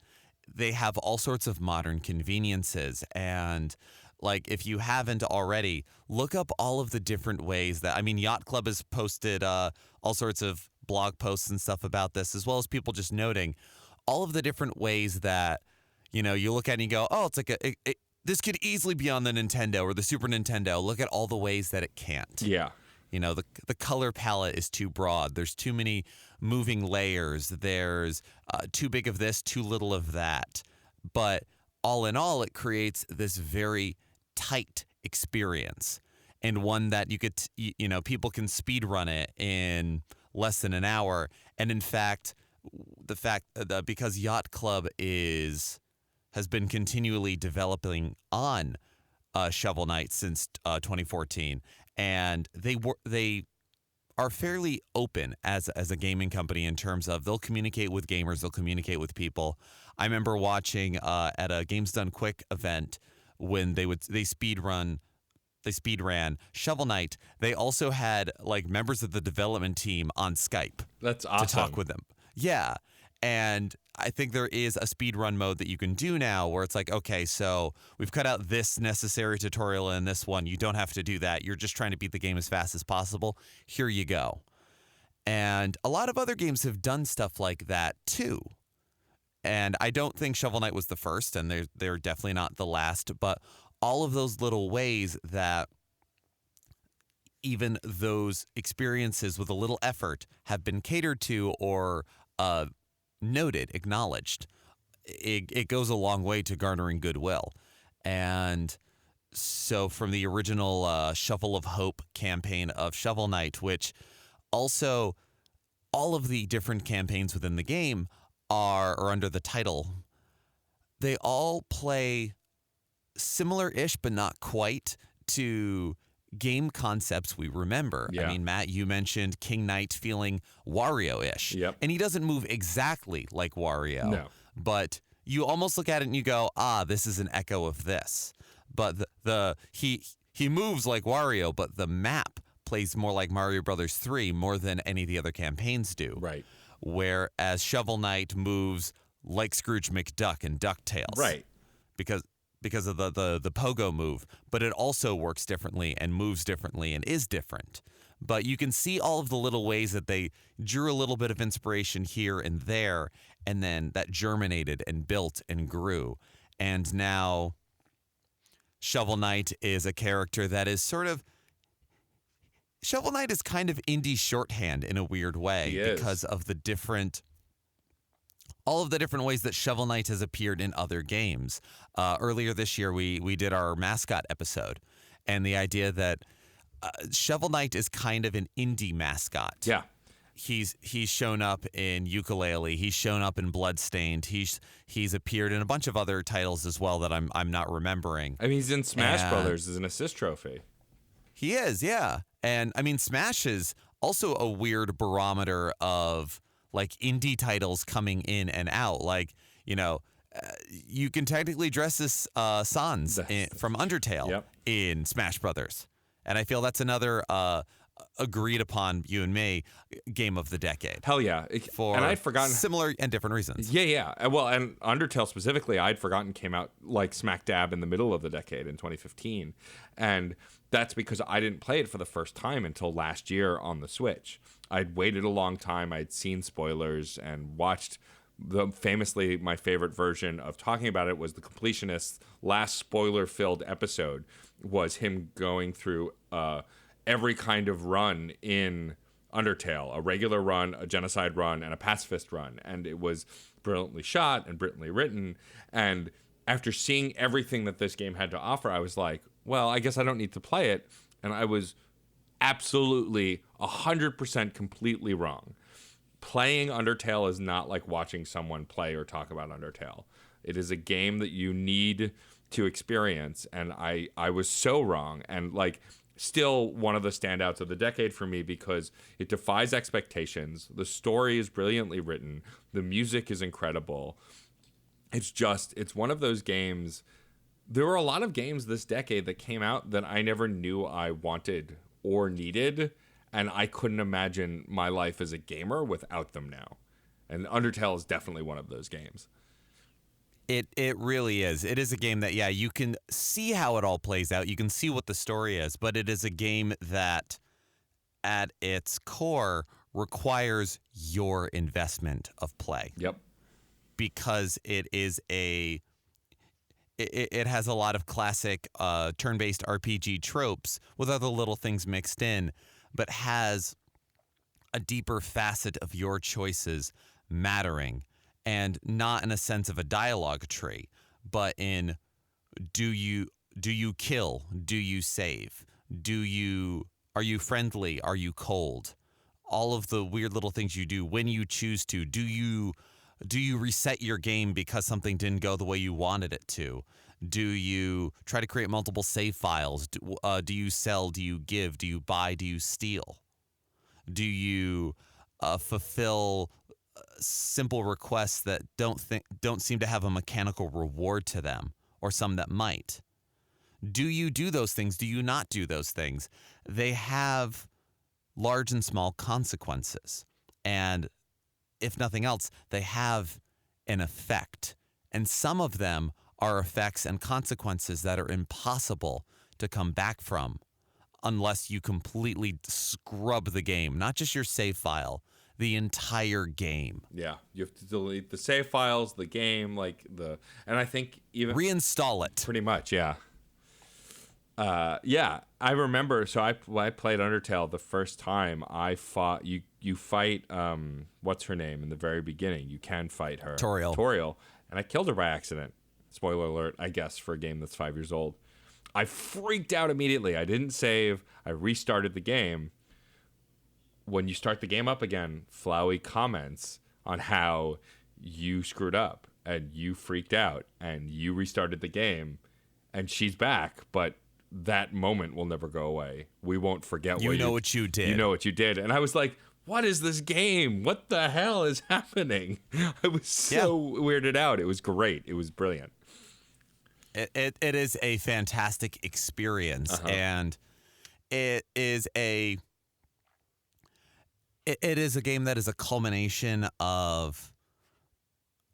they have all sorts of modern conveniences. And like, if you haven't already, look up all of the different ways that, I mean, Yacht Club has posted all sorts of blog posts and stuff about this, as well as people just noting all of the different ways that, you know, you look at it and you go, oh, it's like this could easily be on the Nintendo or the Super Nintendo. Look at all the ways that it can't. Yeah. You know, the color palette is too broad. There's too many moving layers. There's too big of this, too little of that. But all in all, it creates this very tight experience, and one that you could, you know, people can speed run it in less than an hour. And in fact, because Yacht Club has been continually developing on Shovel Knight since 2014. And they are fairly open as a gaming company in terms of they'll communicate with gamers, they'll communicate with people. I remember watching at a Games Done Quick event when they speed ran Shovel Knight. They also had like members of the development team on Skype. That's awesome. To talk with them. Yeah. And I think there is a speedrun mode that you can do now where it's like, okay, so we've cut out this necessary tutorial in this one. You don't have to do that. You're just trying to beat the game as fast as possible. Here you go. And a lot of other games have done stuff like that too. And I don't think Shovel Knight was the first, and they're definitely not the last, but all of those little ways that even those experiences with a little effort have been catered to or noted, acknowledged, it goes a long way to garnering goodwill. And so from the original Shovel of Hope campaign of Shovel Knight, which also all of the different campaigns within the game are under the title, they all play similar-ish but not quite to game concepts we remember. Yeah. I mean, Matt, you mentioned King Knight feeling Wario-ish. Yep. And he doesn't move exactly like Wario. No. But you almost look at it and you go, this is an echo of this. But he moves like Wario, but the map plays more like Mario Brothers 3 more than any of the other campaigns do. Right. Whereas Shovel Knight moves like Scrooge McDuck and DuckTales. Right. Because of the pogo move, but it also works differently and moves differently and is different. But you can see all of the little ways that they drew a little bit of inspiration here and there, and then that germinated and built and grew. And now Shovel Knight is a character that is Shovel Knight is kind of indie shorthand in a weird way because of all of the different ways that Shovel Knight has appeared in other games. Earlier this year, we did our mascot episode, and the idea that Shovel Knight is kind of an indie mascot. Yeah. He's shown up in Yooka-Laylee. He's shown up in Bloodstained. He's appeared in a bunch of other titles as well that I'm not remembering. I mean, he's in Smash Brothers as an assist trophy. He is, yeah. And I mean, Smash is also a weird barometer of like indie titles coming in and out. Like, you can technically dress as Sans from Undertale in Smash Brothers. And I feel that's another agreed upon, you and me, game of the decade. Hell yeah. And I'd forgotten similar and different reasons. Yeah. Well, and Undertale specifically, I'd forgotten came out like smack dab in the middle of the decade in 2015. And that's because I didn't play it for the first time until last year on the Switch. I'd waited a long time. I'd seen spoilers and watched famously my favorite version of talking about it was the Completionist's last spoiler-filled episode was him going through every kind of run in Undertale, a regular run, a genocide run, and a pacifist run. And it was brilliantly shot and brilliantly written. And after seeing everything that this game had to offer, I was like, well, I guess I don't need to play it. And I was absolutely 100% completely wrong. Playing Undertale is not like watching someone play or talk about Undertale. It is a game that you need to experience. And I was so wrong. And like, still one of the standouts of the decade for me because it defies expectations. The story is brilliantly written. The music is incredible. It's one of those games. There were a lot of games this decade that came out that I never knew I wanted or needed, and I couldn't imagine my life as a gamer without them now. And Undertale is definitely one of those games. It really is. It is a game that, you can see how it all plays out. You can see what the story is, but it is a game that, at its core, requires your investment of play. Yep. Because it is it has a lot of classic turn-based RPG tropes with other little things mixed in, but has a deeper facet of your choices mattering. And not in a sense of a dialogue tree, but in do you kill? Do you save? Are you friendly? Are you cold? All of the weird little things you do when you choose to. Do you reset your game because something didn't go the way you wanted it to? Do you try to create multiple save files? Do you sell? Do you give? Do you buy? Do you steal? Do you fulfill simple requests that don't seem to have a mechanical reward to them, or some that might? Do you do those things? Do you not do those things? They have large and small consequences, and if nothing else, they have an effect, and some of them are effects and consequences that are impossible to come back from unless you completely scrub the game, not just your save file, the entire game. Yeah, you have to delete the save files, the game, and I think even reinstall it. Pretty much, yeah. Yeah, I remember. So I played Undertale the first time. I fought you. You fight what's her name in the very beginning. You can fight her, Toriel, and I killed her by accident. Spoiler alert, I guess, for a game that's 5 years old. I freaked out immediately. I didn't save. I restarted the game. When you start the game up again, Flowey comments on how you screwed up and you freaked out and you restarted the game, and she's back, but that moment will never go away. We won't forget what you did. You know what you did. And I was like, what is this game? What the hell is happening? I was so weirded out. It was great. It was brilliant. It is a fantastic experience, and it is a game that is a culmination of,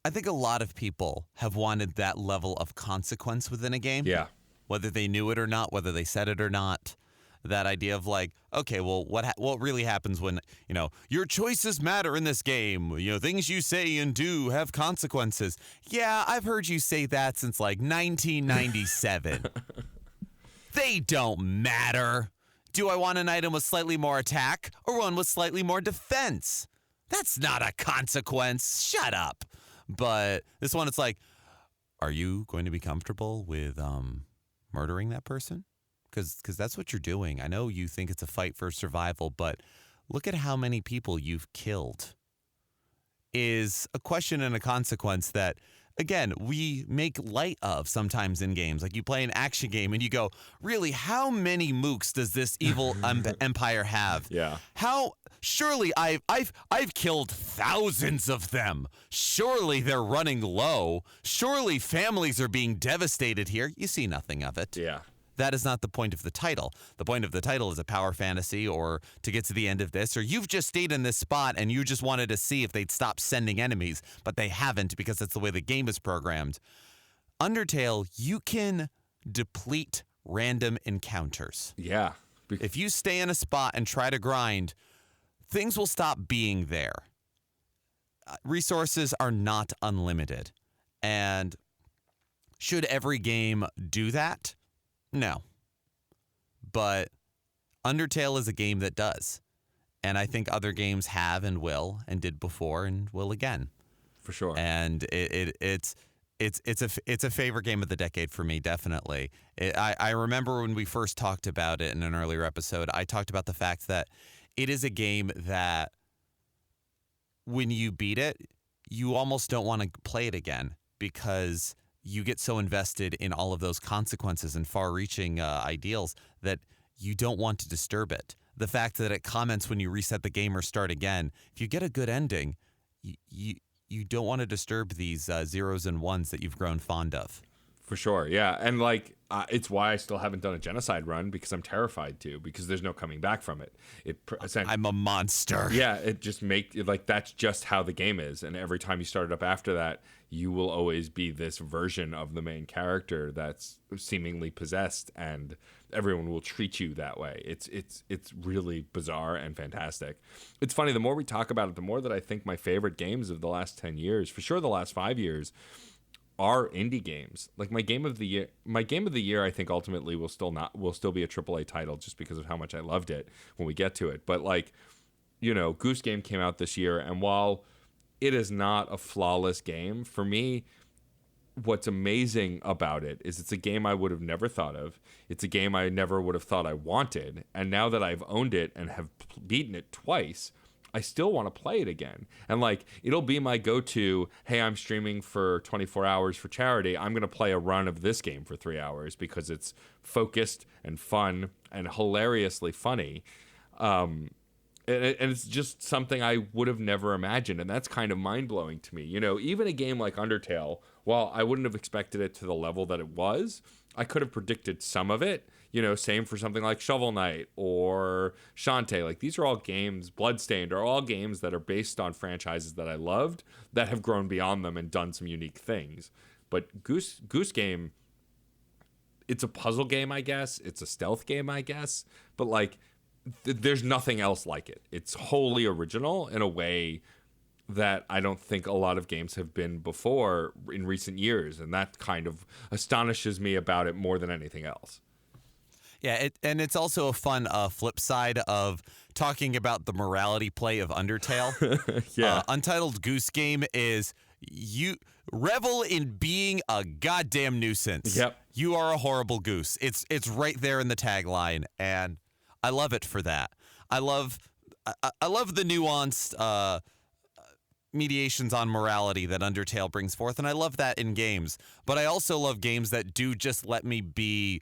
I think a lot of people have wanted that level of consequence within a game. Yeah. Whether they knew it or not, whether they said it or not. That idea of like, okay, well, what really happens when, your choices matter in this game? Things you say and do have consequences. Yeah, I've heard you say that since like 1997. They don't matter. Do I want an item with slightly more attack or one with slightly more defense? That's not a consequence. Shut up. But this one, it's like, are you going to be comfortable with murdering that person? Because that's what you're doing. I know you think it's a fight for survival, but look at how many people you've killed, is a question and a consequence that, again, we make light of sometimes in games. Like you play an action game and you go, really, how many mooks does this evil empire have? Yeah. Surely I've killed thousands of them. Surely they're running low. Surely families are being devastated here. You see nothing of it. Yeah. That is not the point of the title. The point of the title is a power fantasy, or to get to the end of this, or you've just stayed in this spot and you just wanted to see if they'd stop sending enemies, but they haven't because that's the way the game is programmed. Undertale, you can deplete random encounters. Yeah. If you stay in a spot and try to grind, things will stop being there. Resources are not unlimited. And should every game do that? No. But Undertale is a game that does. And I think other games have and will and did before and will again. For sure. And it's a favorite game of the decade for me, definitely. I remember when we first talked about it in an earlier episode, I talked about the fact that it is a game that when you beat it, you almost don't want to play it again because you get so invested in all of those consequences and far-reaching ideals that you don't want to disturb it. The fact that it comments when you reset the game or start again, if you get a good ending, you don't want to disturb these zeros and ones that you've grown fond of. For sure, yeah. And it's why I still haven't done a genocide run, because I'm terrified to, because there's no coming back from it. I'm a monster. Yeah, that's just how the game is. And every time you start it up after that, you will always be this version of the main character that's seemingly possessed, and everyone will treat you that way. It's really bizarre and fantastic. It's funny, the more we talk about it, the more that I think my favorite games of the last 10 years, for sure the last 5 years, are indie games. Like my game of the year I think ultimately will still be a AAA title, just because of how much I loved it when we get to it. But Goose Game came out this year, and while it is not a flawless game, for me, what's amazing about it is it's a game I would have never thought of. It's a game I never would have thought I wanted. And now that I've owned it and have beaten it twice, I still want to play it again. And it'll be my go-to, hey, I'm streaming for 24 hours for charity. I'm going to play a run of this game for 3 hours because it's focused and fun and hilariously funny. And it's just something I would have never imagined. And that's kind of mind-blowing to me. Even a game like Undertale, while I wouldn't have expected it to the level that it was, I could have predicted some of it. Same for something like Shovel Knight or Shantae. These are all games, Bloodstained, are all games that are based on franchises that I loved that have grown beyond them and done some unique things. But Goose Game, it's a puzzle game, I guess. It's a stealth game, I guess. But there's nothing else like it. It's wholly original in a way that I don't think a lot of games have been before in recent years. And that kind of astonishes me about it more than anything else. Yeah, and it's also a fun flip side of talking about the morality play of Undertale. Yeah. Untitled Goose Game is you revel in being a goddamn nuisance. Yep. You are a horrible goose. It's right there in the tagline, and I love it for that. I love the nuanced mediations on morality that Undertale brings forth, and I love that in games. But I also love games that do just let me be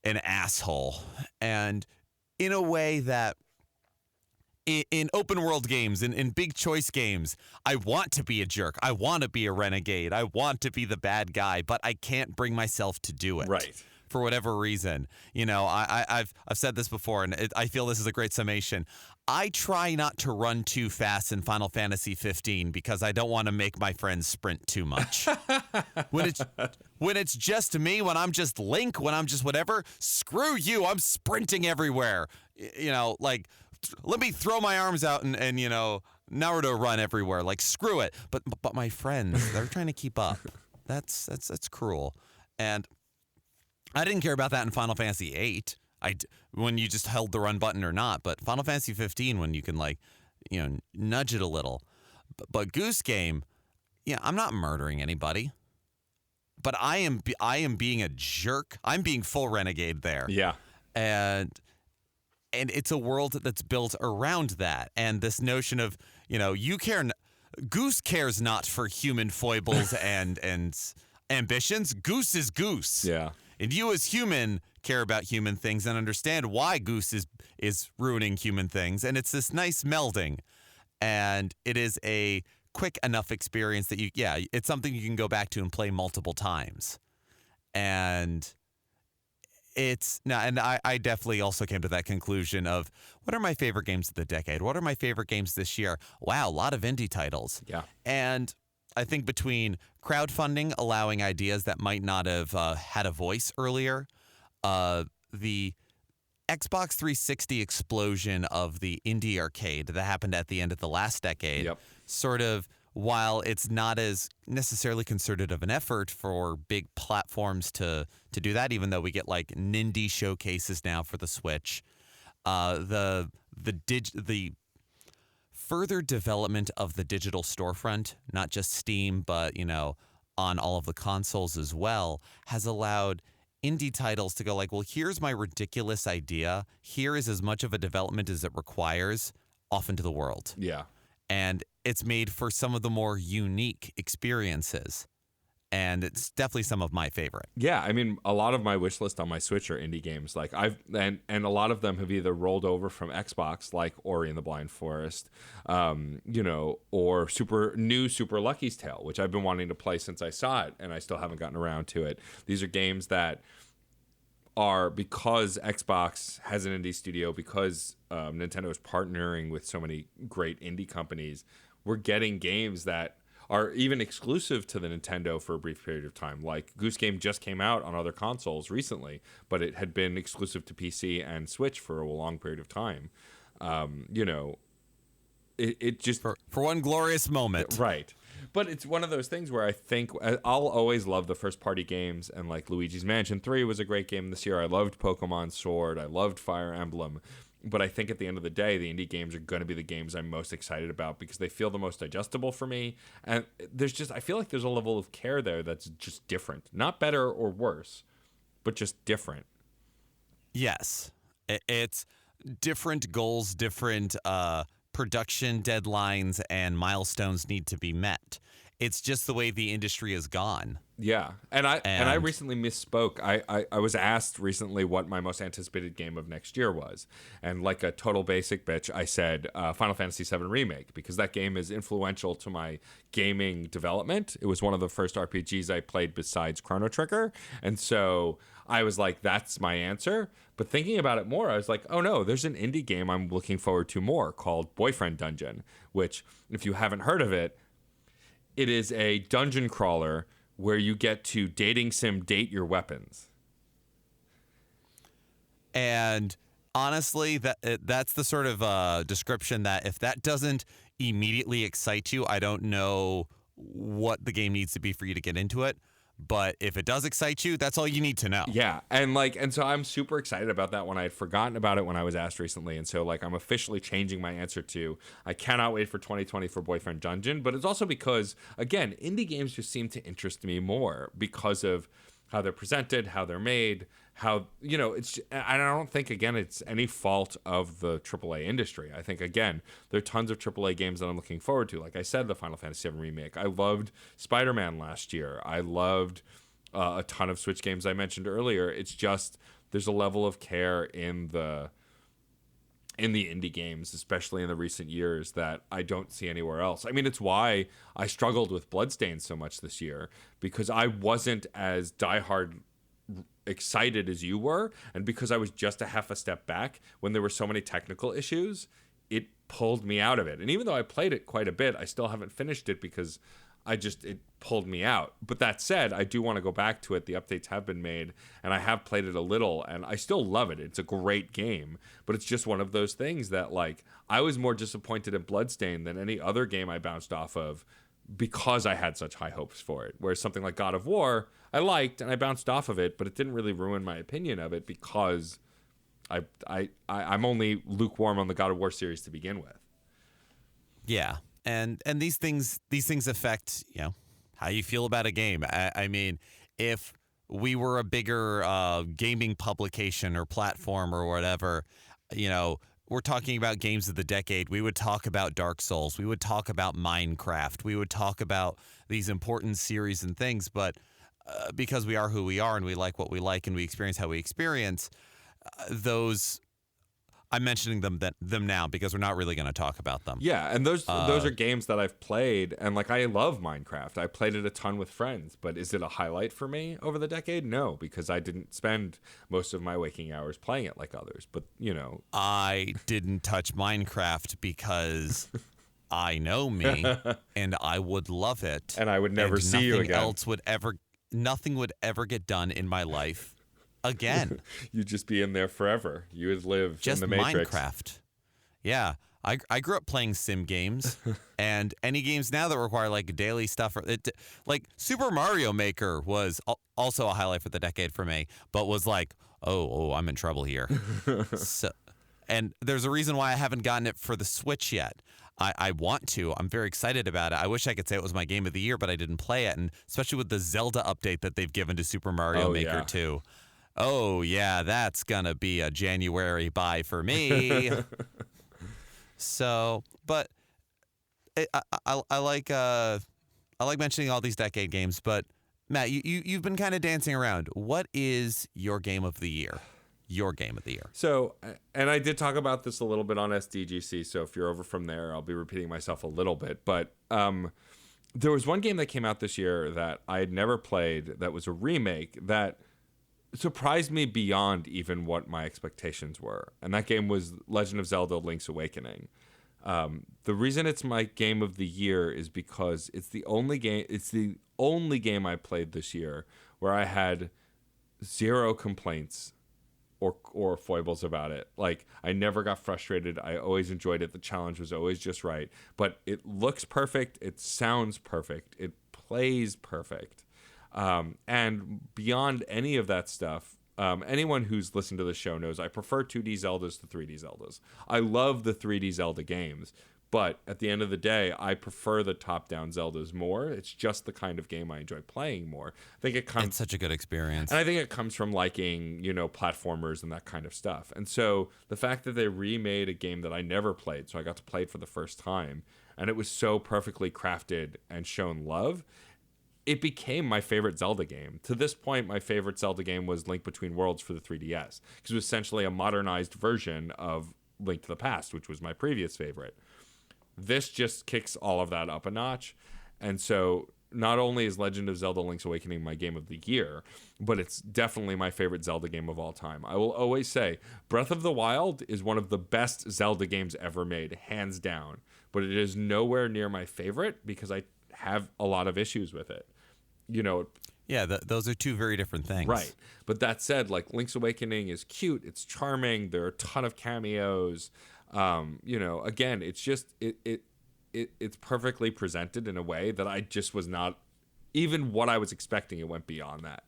an asshole, and in a way that in open world games, in big choice games, I want to be a jerk. I want to be a renegade. I want to be the bad guy, but I can't bring myself to do it. Right. For whatever reason. I've said this before, and I feel this is a great summation. I try not to run too fast in Final Fantasy 15 because I don't want to make my friends sprint too much. When it's just me, when I'm just Link, when I'm just whatever, screw you. I'm sprinting everywhere. Let me throw my arms out and Naruto run everywhere. Screw it. But my friends, they're trying to keep up. That's cruel. And I didn't care about that in Final Fantasy VIII. When you just held the run button or not, but Final Fantasy 15 when you can nudge it a little. But Goose Game, I'm not murdering anybody, but I am being a jerk. I'm being full renegade there. Yeah, and and it's a world that's built around that. And this notion of, Goose cares not for human foibles and ambitions. Goose is Goose. Yeah. And you as human care about human things and understand why Goose is ruining human things. And it's this nice melding. And it is a quick enough experience that it's something you can go back to and play multiple times. And I definitely also came to that conclusion of what are my favorite games of the decade? What are my favorite games this year? Wow, a lot of indie titles. Yeah. And I think between crowdfunding, allowing ideas that might not have had a voice earlier, the Xbox 360 explosion of the indie arcade that happened at the end of the last decade, sort of, while it's not as necessarily concerted of an effort for big platforms to do that, even though we get like Nindy showcases now for the Switch, the further development of the digital storefront, not just Steam, but on all of the consoles as well, has allowed indie titles to go like, well, here's my ridiculous idea. Here is as much of a development as it requires off into the world. Yeah. And it's made for some of the more unique experiences. And it's definitely some of my favorite. Yeah, I mean, a lot of my wish list on my Switch are indie games. Like and a lot of them have either rolled over from Xbox, like Ori and the Blind Forest, or Super Lucky's Tale, which I've been wanting to play since I saw it, and I still haven't gotten around to it. These are games that are, because Xbox has an indie studio, because Nintendo is partnering with so many great indie companies, we're getting games that are even exclusive to the Nintendo for a brief period of time. Like Goose Game just came out on other consoles recently, but it had been exclusive to PC and Switch for a long period of time. It just for one glorious moment, right? But it's one of those things where I think I'll always love the first party games, and like Luigi's Mansion 3 was a great game this year. I loved Pokemon Sword. I loved Fire Emblem. But I think at the end of the day, the indie games are going to be the games I'm most excited about because they feel the most digestible for me. And I feel like there's a level of care there that's just different. Not better or worse, but just different. Yes. It's different goals, different production deadlines, and milestones need to be met. It's just the way the industry has gone. Yeah, and I recently misspoke. I was asked recently what my most anticipated game of next year was, and like a total basic bitch, I said Final Fantasy VII Remake, because that game is influential to my gaming development. It was one of the first RPGs I played besides Chrono Trigger, and so I was like, that's my answer. But thinking about it more, I was like, oh no, there's an indie game I'm looking forward to more called Boyfriend Dungeon, which, if you haven't heard of it, it is a dungeon crawler where you get to dating sim date your weapons. And honestly, that's the sort of description that if that doesn't immediately excite you, I don't know what the game needs to be for you to get into it. But if it does excite you, that's all you need to know. Yeah, and so I'm super excited about that one. I had forgotten about it when I was asked recently, and so like I'm officially changing my answer to I cannot wait for 2020 for Boyfriend Dungeon. But it's also because, again, indie games just seem to interest me more because of how they're presented, how they're made, how, it's, and I don't think, again, it's any fault of the AAA industry. I think, again, there are tons of AAA games that I'm looking forward to. Like I said, the Final Fantasy VII Remake. I loved Spider-Man last year. I loved a ton of Switch games I mentioned earlier. It's just, there's a level of care in the indie games, especially in the recent years, that I don't see anywhere else. I mean, it's why I struggled with Bloodstained so much this year, because I wasn't as diehard excited as you were, and because I was just a half a step back when there were so many technical issues, it pulled me out of it. And even though I played it quite a bit, I still haven't finished it because it pulled me out. But that said, I do want to go back to it. The updates have been made, and I have played it a little, and I still love it. It's a great game, but it's just one of those things that, like, I was more disappointed in Bloodstained than any other game I bounced off of because I had such high hopes for it. Whereas something like God of War, I liked, and I bounced off of it, but it didn't really ruin my opinion of it because I'm only lukewarm on the God of War series to begin with. Yeah. And these things affect, how you feel about a game. I mean, if we were a bigger gaming publication or platform or whatever, we're talking about games of the decade, we would talk about Dark Souls, we would talk about Minecraft, we would talk about these important series and things, but because we are who we are and we like what we like and we experience how we experience, those I'm mentioning them now because we're not really going to talk about them. Yeah, and those are games that I've played, and like I love Minecraft. I played it a ton with friends, but is it a highlight for me over the decade? No, because I didn't spend most of my waking hours playing it like others. But I didn't touch Minecraft because I know me, and I would love it, and I would never see you again. Nothing would ever get done in my life again. You'd just be in there forever. You would live just in the Matrix. Minecraft. I grew up playing sim games, and any games now that require like daily stuff, like Super Mario Maker was also a highlight for the decade for me, but was like, oh, I'm in trouble here. And there's a reason why I haven't gotten it for the Switch yet. I want to. I'm very excited about it. I wish I could say it was my game of the year, but I didn't play it, and especially with the Zelda update that they've given to Super Mario Maker 2. Oh, yeah, that's going to be a January buy for me. So, but I like mentioning all these decade games, but Matt, you've been kind of dancing around. What is your game of the year? Your game of the year. So, and I did talk about this a little bit on SDGC, so if you're over from there, I'll be repeating myself a little bit. But there was one game that came out this year that I had never played that was a remake that surprised me beyond even what my expectations were. And that game was Legend of Zelda Link's Awakening. The reason it's my game of the year is because it's the only game I played this year where I had zero complaints or foibles about it. Like, I never got frustrated. I always enjoyed it. The challenge was always just right. But it looks perfect. It sounds perfect. It plays perfect. And beyond any of that stuff, anyone who's listened to the show knows I prefer 2D Zeldas to 3D Zeldas. I love the 3D Zelda games, but at the end of the day, I prefer the top-down Zeldas more. It's just the kind of game I enjoy playing more. I think it's such a good experience. And I think it comes from liking, platformers and that kind of stuff. And so the fact that they remade a game that I never played, so I got to play it for the first time, and it was so perfectly crafted and shown love, it became my favorite Zelda game. To this point, my favorite Zelda game was Link Between Worlds for the 3DS, because it was essentially a modernized version of Link to the Past, which was my previous favorite. This just kicks all of that up a notch. And so not only is Legend of Zelda Link's Awakening my game of the year, but it's definitely my favorite Zelda game of all time. I will always say Breath of the Wild is one of the best Zelda games ever made, hands down. But it is nowhere near my favorite because I have a lot of issues with it. Yeah, those are two very different things. Right. But that said, like, Link's Awakening is cute. It's charming. There are a ton of cameos. Again, it's just it's perfectly presented in a way that I just was not even what I was expecting. It went beyond that.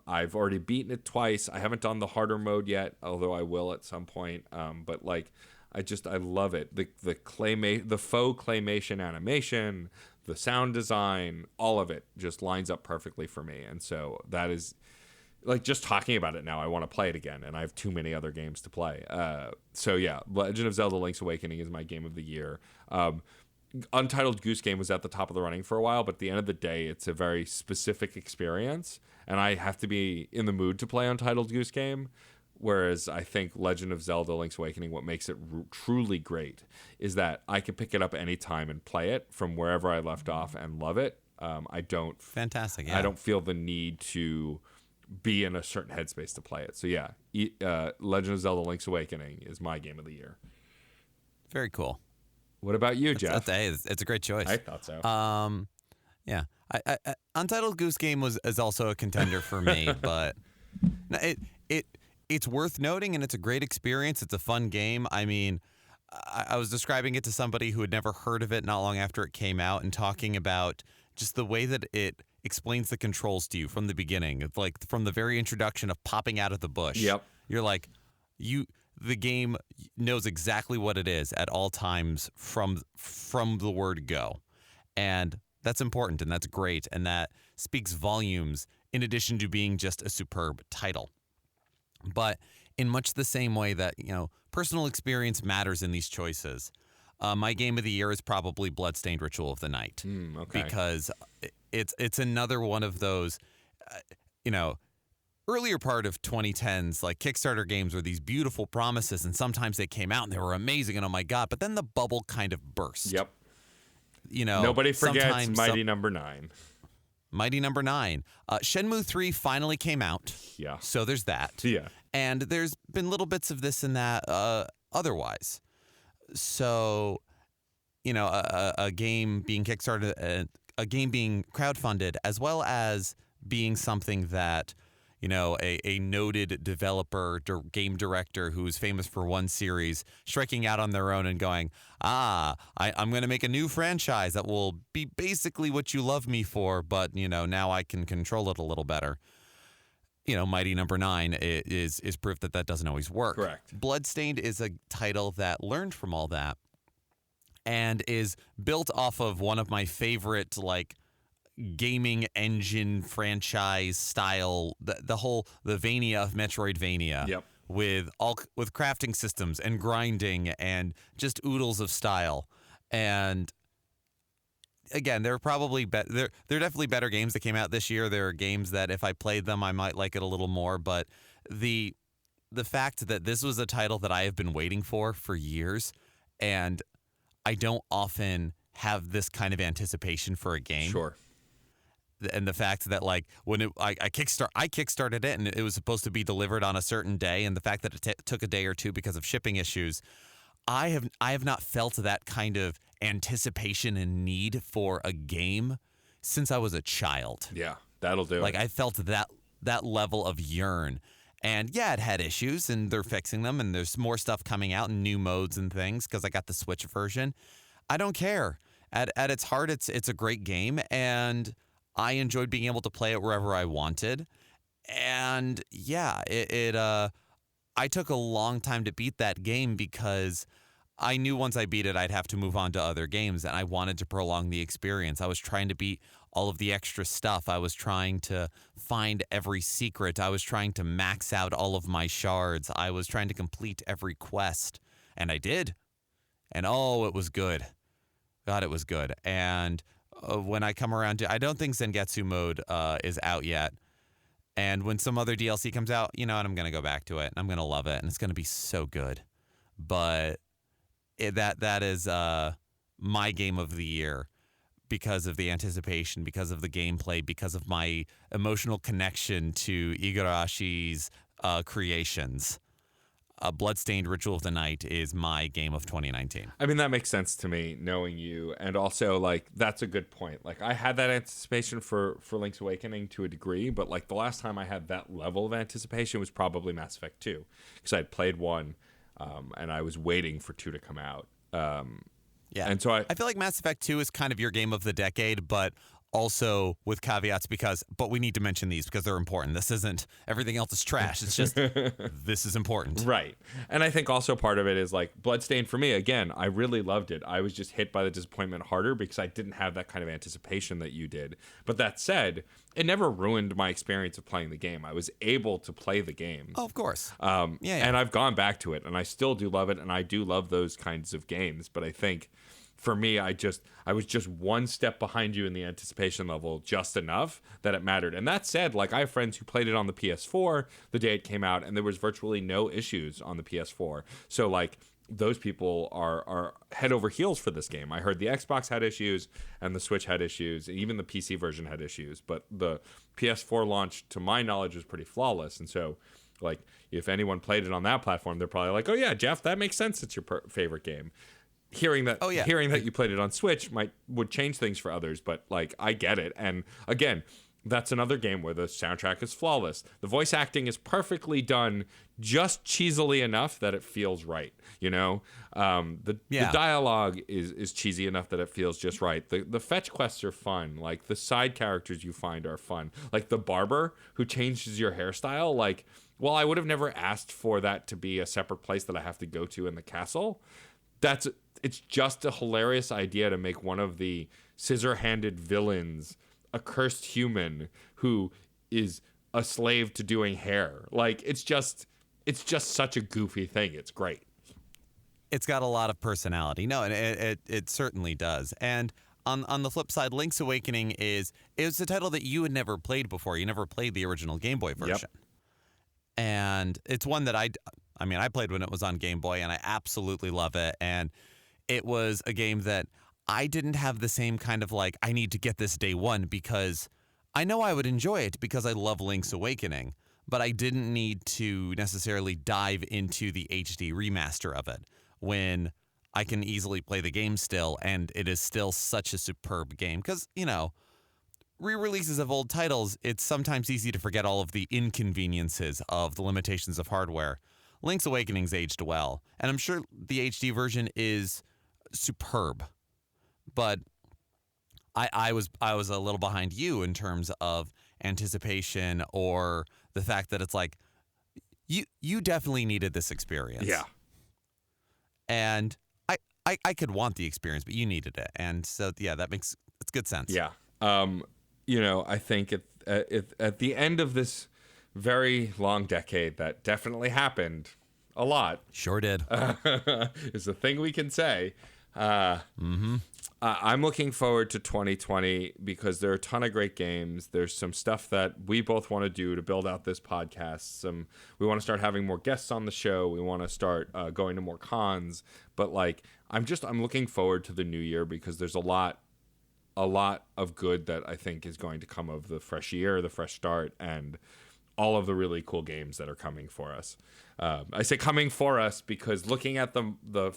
I've already beaten it twice. I haven't done the harder mode yet, although I will at some point. But like, I love it. The faux claymation animation, the sound design, all of it just lines up perfectly for me. And so that is, like, just talking about it now, I want to play it again, and I have too many other games to play. So yeah, Legend of Zelda Link's Awakening is my game of the year. Untitled Goose Game was at the top of the running for a while, but at the end of the day, it's a very specific experience, and I have to be in the mood to play Untitled Goose Game. Whereas I think Legend of Zelda Link's Awakening, what makes it truly great is that I can pick it up anytime and play it from wherever I left off and love it. Fantastic. Yeah. I don't feel the need to be in a certain headspace to play it. So yeah, Legend of Zelda Link's Awakening is my game of the year. Very cool. What about you, Geoff? It's a great choice. I thought so. Yeah. I Untitled Goose Game is also a contender for me, but it's worth noting, and it's a great experience. It's a fun game. I mean, I was describing it to somebody who had never heard of it not long after it came out, and talking about just the way that it explains the controls to you from the beginning. It's like from the very introduction of popping out of the bush. Yep. You're like, the game knows exactly what it is at all times from the word go. And that's important, and that's great, and that speaks volumes in addition to being just a superb title. But in much the same way that, personal experience matters in these choices. My game of the year is probably Bloodstained Ritual of the Night. Okay. Because it's another one of those, earlier part of 2010s, like Kickstarter games were these beautiful promises, and sometimes they came out and they were amazing, and oh my God, but then the bubble kind of burst. Yep. Nobody forgets Mighty Number 9. Mighty Number 9. Shenmue 3 finally came out. Yeah. So there's that. Yeah. And there's been little bits of this and that otherwise. So, a game being Kickstarted, a game being crowdfunded, as well as being something that, a noted developer, game director who's famous for one series, striking out on their own and going, I'm going to make a new franchise that will be basically what you love me for, but, now I can control it a little better. Mighty Number 9 is proof that doesn't always work. Correct. Bloodstained is a title that learned from all that and is built off of one of my favorite, gaming engine franchise style, the Vania of Metroidvania. Yep. With crafting systems and grinding and just oodles of style. And again, there are probably there are definitely better games that came out this year. There are games that if I played them, I might like it a little more. But the fact that this was a title that I have been waiting for years, and I don't often have this kind of anticipation for a game. Sure. And the fact that when I kickstarted it and it was supposed to be delivered on a certain day, and the fact that it took a day or two because of shipping issues, I have not felt that kind of anticipation and need for a game since I was a child. Yeah, that'll do it. I felt that level of yearn. And yeah, it had issues and they're fixing them, and there's more stuff coming out and new modes and things because I got the Switch version. I don't care. At its heart, it's a great game, and I enjoyed being able to play it wherever I wanted. And yeah, I took a long time to beat that game because I knew once I beat it, I'd have to move on to other games, and I wanted to prolong the experience. I was trying to beat all of the extra stuff. I was trying to find every secret. I was trying to max out all of my shards. I was trying to complete every quest, and I did. And it was good. God, it was good. And when I come around to, I don't think Zangetsu mode is out yet. And when some other DLC comes out, and I'm going to go back to it, and I'm going to love it, and it's going to be so good. But that is my game of the year because of the anticipation, because of the gameplay, because of my emotional connection to Igarashi's creations. Bloodstained Ritual of the Night is my game of 2019. I mean, that makes sense to me, knowing you. And also, that's a good point. I had that anticipation for Link's Awakening to a degree, but, the last time I had that level of anticipation was probably Mass Effect 2. Because I had played 1, and I was waiting for 2 to come out. Yeah. And so I feel like Mass Effect 2 is kind of your game of the decade, but also with caveats but we need to mention these because they're important. This isn't, everything else is trash. It's just, this is important. Right. And I think also part of it is Bloodstained for me, again, I really loved it. I was just hit by the disappointment harder because I didn't have that kind of anticipation that you did. But that said, it never ruined my experience of playing the game. I was able to play the game. Oh, of course. Yeah. And I've gone back to it, and I still do love it, and I do love those kinds of games. But I think for me, I was just one step behind you in the anticipation level, just enough that it mattered. And that said, I have friends who played it on the PS4 the day it came out, and there was virtually no issues on the PS4. So those people are head over heels for this game. I heard the Xbox had issues, and the Switch had issues, and even the PC version had issues. But the PS4 launch, to my knowledge, was pretty flawless. And so, if anyone played it on that platform, they're probably like, "Oh yeah, Geoff, that makes sense. It's your favorite game." Hearing that you played it on Switch would change things for others, but I get it. And again, that's another game where the soundtrack is flawless. The voice acting is perfectly done, just cheesily enough that it feels right. The dialogue is cheesy enough that it feels just right. The fetch quests are fun. The side characters you find are fun. The barber who changes your hairstyle. Well, I would have never asked for that to be a separate place that I have to go to in the castle. It's just a hilarious idea to make one of the scissor-handed villains a cursed human who is a slave to doing hair. It's just such a goofy thing. It's great. It's got a lot of personality. No, and it certainly does. And on the flip side, Link's Awakening is a title that you had never played before. You never played the original Game Boy version. Yep. And it's one that I played when it was on Game Boy, and I absolutely love it. And it was a game that I didn't have the same kind of like, I need to get this day one, because I know I would enjoy it because I love Link's Awakening, but I didn't need to necessarily dive into the HD remaster of it when I can easily play the game still, and it is still such a superb game. Because, re-releases of old titles, it's sometimes easy to forget all of the inconveniences of the limitations of hardware. Link's Awakening's aged well, and I'm sure the HD version is superb. But I was a little behind you in terms of anticipation, or the fact that it's like you definitely needed this experience. Yeah. And I could want the experience, but you needed it. And so it's good sense. Yeah. I think at the end of this very long decade that definitely happened a lot. Sure did. Is the thing we can say. I'm looking forward to 2020 because there are a ton of great games. There's some stuff that we both want to do to build out this podcast. We want to start having more guests on the show. We want to start going to more cons. But I'm looking forward to the new year because there's a lot of good that I think is going to come of the fresh year, the fresh start, and all of the really cool games that are coming for us. I say coming for us because looking at the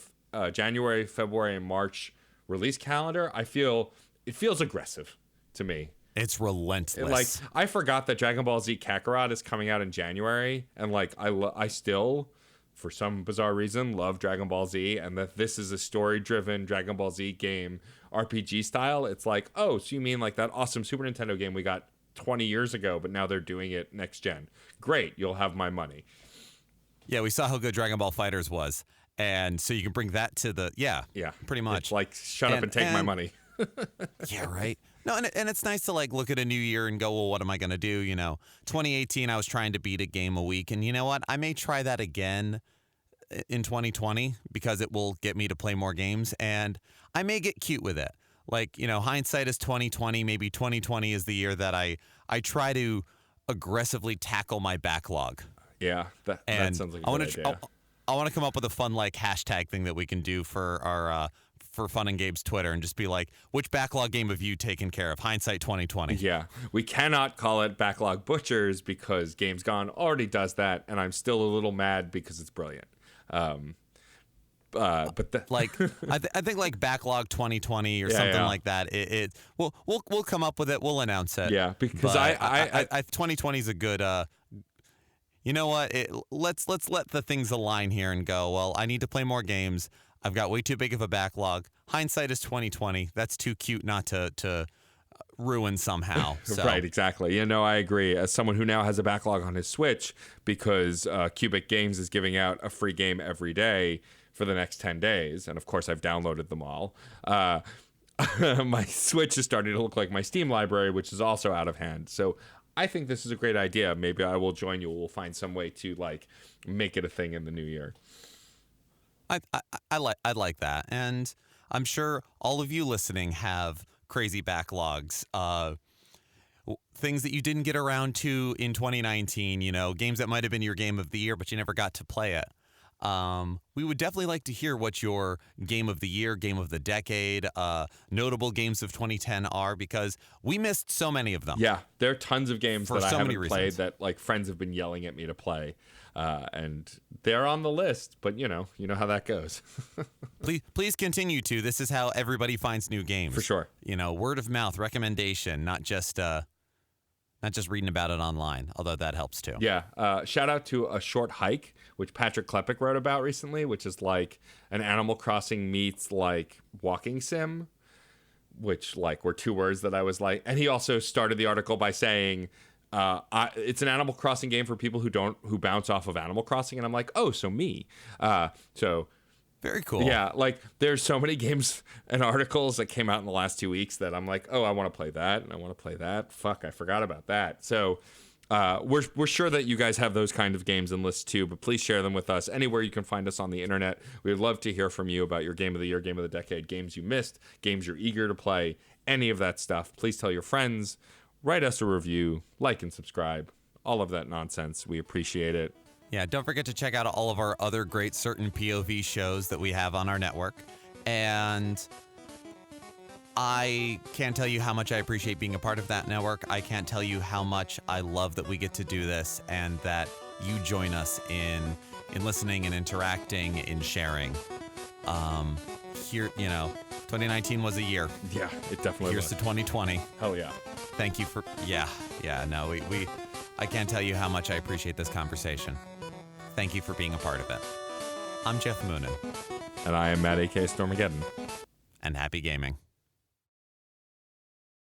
January, February, and March release calendar, I feel it feels aggressive to me. It's relentless. I forgot that Dragon Ball Z Kakarot is coming out in January, and I still, for some bizarre reason, love Dragon Ball Z, and that this is a story-driven Dragon Ball Z game, RPG style. It's like, oh, so you mean like that awesome Super Nintendo game we got 20 years ago, but now they're doing it next gen. Great, you'll have my money. Yeah, we saw how good Dragon Ball FighterZ was. And so you can bring that to pretty much. It's like, shut up and take my money. Yeah, right. No, and it's nice to look at a new year and go, well, what am I going to do? 2018, I was trying to beat a game a week. And you know what? I may try that again in 2020 because it will get me to play more games. And I may get cute with it. Hindsight is 2020. Maybe 2020 is the year that I try to aggressively tackle my backlog. Yeah, that sounds like a good idea. I want to come up with a fun hashtag thing that we can do for our for Fun and Gabe's Twitter and just be like, which backlog game have you taken care of? Hindsight 2020. Yeah, we cannot call it Backlog Butchers because Games Gone already does that, and I'm still a little mad because it's brilliant. I think Backlog 2020 or something like that. We'll come up with it. We'll announce it. Yeah, because I 2020 is a good. You know what? Let's let the things align here and go, well, I need to play more games. I've got way too big of a backlog. Hindsight is 2020. That's too cute not to ruin somehow. So. Right, exactly. I agree. As someone who now has a backlog on his Switch because Cubic Games is giving out a free game every day for the next 10 days, and of course I've downloaded them all. My Switch is starting to look like my Steam library, which is also out of hand. So I think this is a great idea. Maybe I will join you. We'll find some way to make it a thing in the new year. I'd like that, and I'm sure all of you listening have crazy backlogs. Things that you didn't get around to in 2019. Games that might have been your game of the year, but you never got to play it. We would definitely like to hear what your game of the year, game of the decade, notable games of 2010 are, because we missed so many of them. Yeah, there are tons of games that I haven't played reasons. that friends have been yelling at me to play, and they're on the list. But you know how that goes. Please continue to. This is how everybody finds new games. For sure. Word of mouth, recommendation, not just reading about it online, although that helps too. Yeah. Shout out to A Short Hike, which Patrick Klepek wrote about recently, which is like an Animal Crossing meets walking sim, which were two words that I was like. And he also started the article by saying, it's an Animal Crossing game for people who bounce off of Animal Crossing. And I'm like, oh, so me. Very cool. Yeah, there's so many games and articles that came out in the last 2 weeks that I'm like, oh, I want to play that, and I want to play that. Fuck, I forgot about that. So, We're sure that you guys have those kind of games and lists too, but please share them with us anywhere you can find us on the internet. We'd love to hear from you about your game of the year, game of the decade, games you missed, games you're eager to play, any of that stuff. Please tell your friends, write us a review, like and subscribe, all of that nonsense. We appreciate it. Yeah, don't forget to check out all of our other great Certain POV shows that we have on our network. And I can't tell you how much I appreciate being a part of that network. I can't tell you how much I love that we get to do this and that you join us in listening and interacting, in sharing. Here, 2019 was a year. Yeah, it definitely Here's was. to 2020. Hell yeah. Thank you for, I can't tell you how much I appreciate this conversation. Thank you for being a part of it. I'm Geoff Moonen. And I am Matt A.K. Stormageddon. And happy gaming.